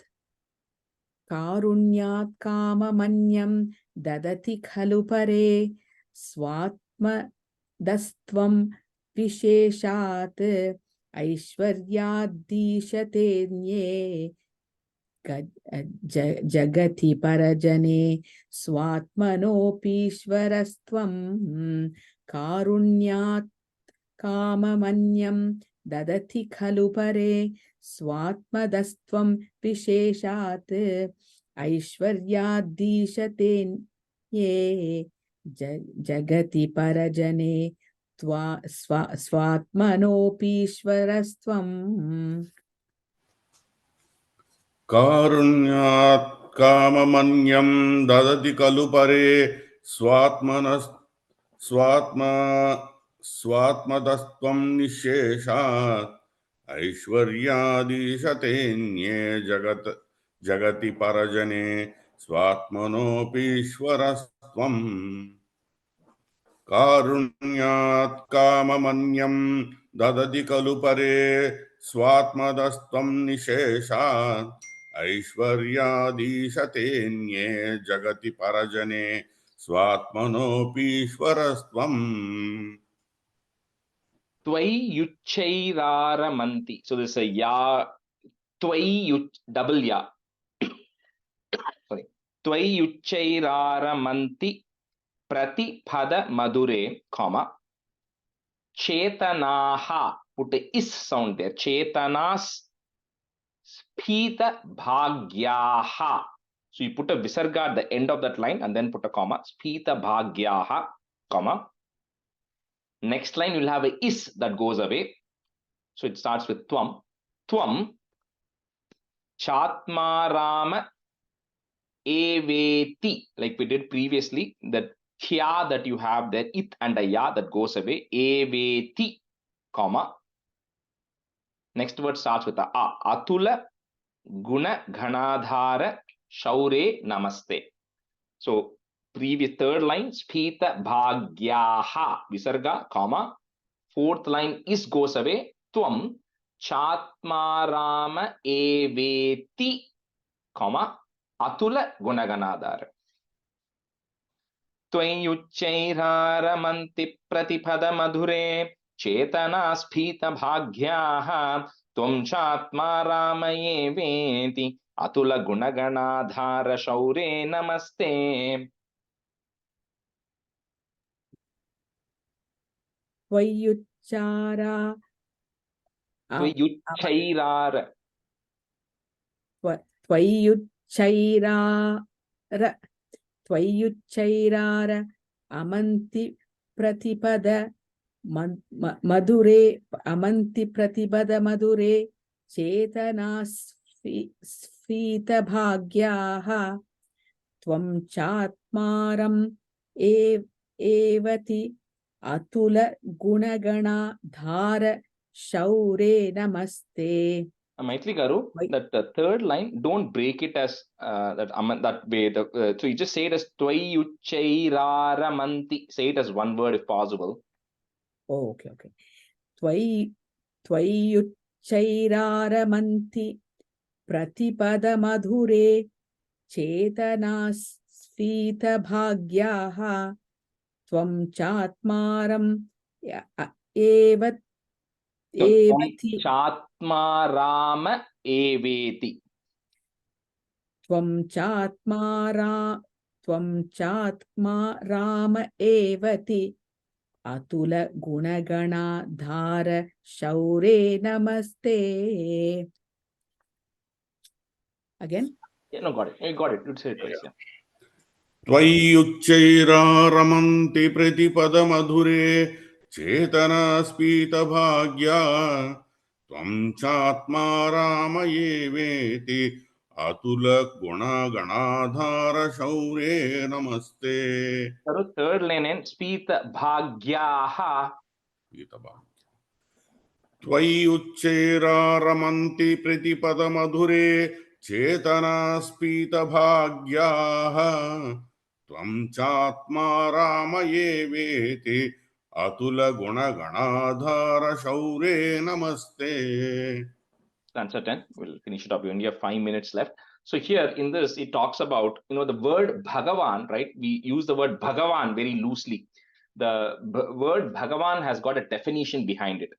kamamanyam dadati khalu pare swatma dastvam visheshat aishwaryadishatenye jagati parajane swatmanopishwarastvam. Karunyat kamamanyam dadati khalu pare swatmadastvam visheshat aishwaryadishatenye jagati parajane swatmanopishwarastvam.
Karunyat kamamanyam dadati khalu pare swatmadastvam nisheshat aishwaryadishatenye jagati parajane swatmanopishwarastvam. Karunyat kamamanyam dadati khalu pare swatmadastvam nisheshat aishwaryadishatenye jagati parajane swatmanopishwarastvam.
Tvai yuchairaramanti. So this is a ya, tvai double ya. Sorry. Tvai yuchairaramanti pratipada madure, comma, chetanaha, put a is sound there, chetanas spita bhagyaha. So you put a visarga at the end of that line and then put a comma, spita bhagyaha, comma. Next line you'll have a is that goes away. So it starts with tvam. Tvam chatmarama eveti, like we did previously, that kya that you have there, it and a ya that goes away, eveti, comma. Next word starts with a atula guna ghanadhara shaure namaste. So previous third line, spita bhagyaha, visarga, comma. Fourth line is goes away, tvam chatmarama eveti, comma, atula gunaganadhara. Tvayuchairaramanti pratipada madhure chetana spita bhagyaha tvam chatmarama eveti atula gunaganadhara shaure namaste.
Tvayuchairara amanti pratipada madure chetana sfita bhagyaha tvam chatmaram evati atula gunagana dhara shaure namaste.
Maitri Garu, that the third line, don't break it as that way. So you just say it as Tvayuchairaramanti. Say it as one word if possible.
Oh, okay. Tvayuchairaramanti Pratipada-madhure Chetana-sfita bhagyaha Tvam chatmaram evat evati
Chatmarama eveti.
Tvam chatmarama evati Atula gunagana dhara shaure namaste. Again?
Yeah, no, got it. You got it. You said it twice. Yeah.
त्वय्युच्चैरारमन्ति प्रतिपदमधुरे चेतनास्फीतभाग्या त्वं चात्मा रामये वेति अतुलगुणगणाधार शौर्ये नमस्ते.
Third line in Spita Bhagyaha.
त्वय्युच्चैरारमन्ति प्रतिपदमधुरे चेतनास्फीतभाग्याः त्वं चात्मा रामये वेति अतुलगुणगणाधार शौर्ये नमस्ते.
Answer 10. We'll finish it up. We only have 5 minutes left. So here in this, it talks about, the word Bhagavan, right? We use the word Bhagavan very loosely. The word Bhagavan has got a definition behind it.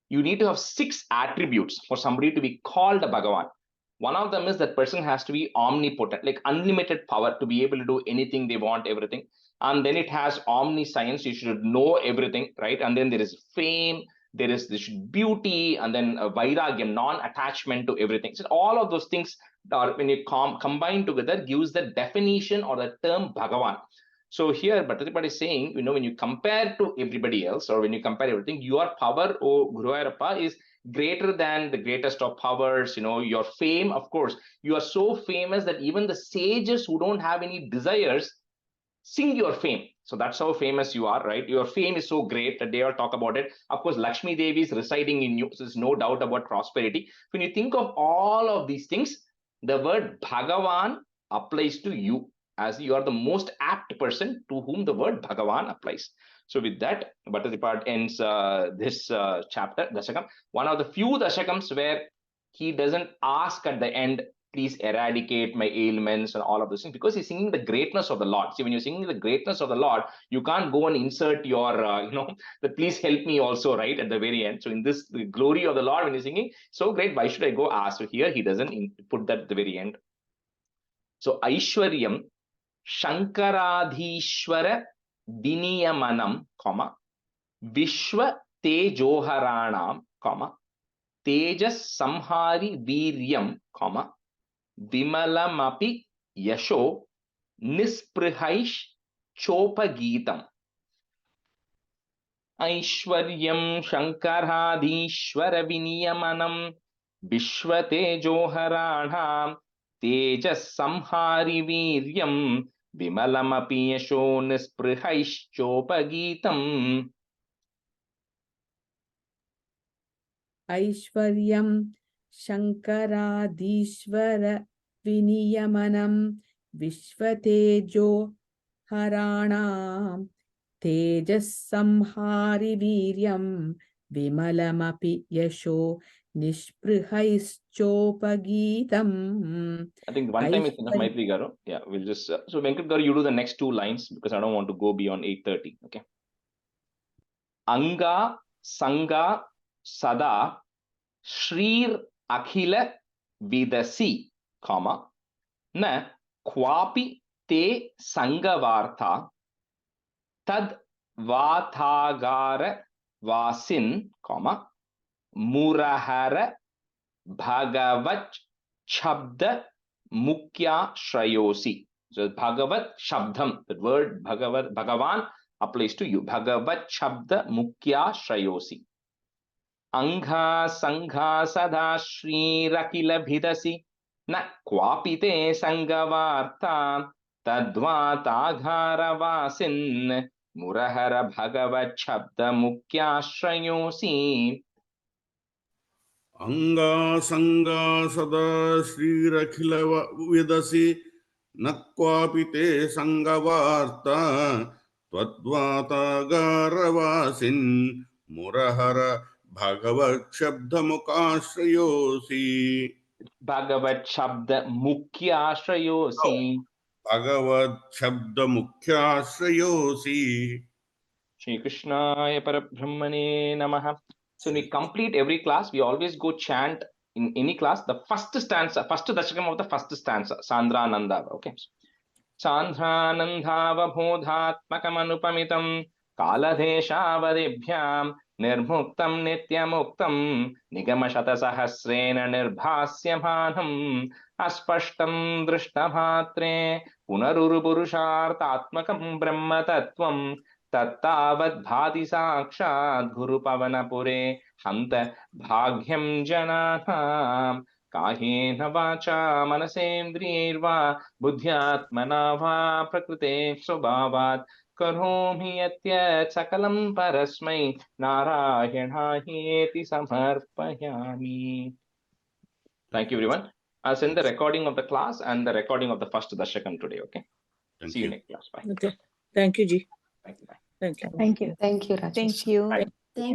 You need to have 6 attributes for somebody to be called a Bhagavan. One of them is that person has to be omnipotent, like unlimited power to be able to do anything they want, everything. And then it has omniscience. You should know everything, right? And then there is fame. There is this beauty, and then vairagya, non-attachment to everything. So all of those things are, when you combine together, gives the definition or the term Bhagavan. So here, Bhattacharya is saying, when you compare to everybody else, or when you compare everything, your power, O Guruvayurappa, is greater than the greatest of powers. Your fame, of course, you are so famous that even the sages who don't have any desires sing your fame. So that's how famous you are, right? Your fame is so great that they all talk about it. Of course, Lakshmi Devi is residing in you. So there's no doubt about prosperity. When you think of all of these things, the word Bhagavan applies to you, as you are the most apt person to whom the word Bhagavan applies. So with that, Bhattacharya ends this chapter, Dasakam. One of the few Dasakams where he doesn't ask at the end, please eradicate my ailments and all of those things, because he's singing the greatness of the Lord. See, when you're singing the greatness of the Lord, you can't go and insert your, that please help me also, right, at the very end. So in this, the glory of the Lord, when he's singing, so great, why should I go ask? So here he doesn't put that at the very end. So Aishwaryam Shankaradhishwara Viniyamanam, Vishwa Tejoharanam, Tejas Samhari Viryam, Vimalamapi Yasho Nisprihaish Chopageetam. Aishwaryam Shankaradhishwara Viniyamanam Vishwate Joharanam Tejas Samhari Viryam Vimalamapi Yasho Nisprihaish Chopageetam.
Aishwaryam Shankaradhishwara Viniyamanam Vishwatejo Haranam Tejas Samhari Viryam Vimalamapi Yasho Nishprihaischopageetam.
I think one time is enough, Maitri Garu. Yeah, we'll just so Venkat Garu, you do the next 2 lines because I don't want to go beyond 8:30. Okay. Anga Sanga Sada Shrir Akhila Vidasi, Na Kwapi Te Sangavartha Tad Vathagara Vasin, Murahara Bhagavat Shabda Mukya Shrayosi. So Bhagavat Shabdam, the word Bhagavan applies to you. Bhagavat Shabda Mukya Shrayosi. Angha Sangha Sada Shri Rakila Bhidasi Na Kwapite Sangavartha Tadva Taghara Vasin Murahara Bhagavat Shabda Mukya Shrayosi.
अंगासंगा सदा श्रीरखिल विदसि न क्वापि ते संगवार्ता त्वद्वातागारवासिन् मुरहर भगवच्छब्दमुखाश्रयोऽसि
Bhagavat Shabda Mukhya Ashrayosi.
भगवच्छब्दमुख्याश्रयोऽसि.
Shri Krishnaya Parabrahmane Namaha. So when we complete every class, we always go chant in any class the first stanza, first dashakam of the first stanza, Sandrananda. Okay. Sandranandhavabodhatmakamanupamitam kaladeshavadibhyam nirmuktam nityamuktam nigamashatasahasrena nirbhasyamanam aspashtam drishtamatre punarurupurushartatmakam brahma tattvam तत्तावत् भाति साक्षात् गुरुपवनपुरे हन्त भाग्यं जनानां कायेन वाचा मनसेन्द्रियैर्वा बुद्ध्यात्मना वा प्रकृते स्वभावात् करोमि यत् सकलं परस्मै नारायणायेति समर्पयामि. Thank you everyone. I'll send the recording of the class and the recording of the first dashakam today. Okay. See you next class. Bye.
Okay. Thank you, Ji.
Thank you. Bye.
Thank you.
Thank you.
Thank you, Rajesh.
Thank you.
Bye.
Thank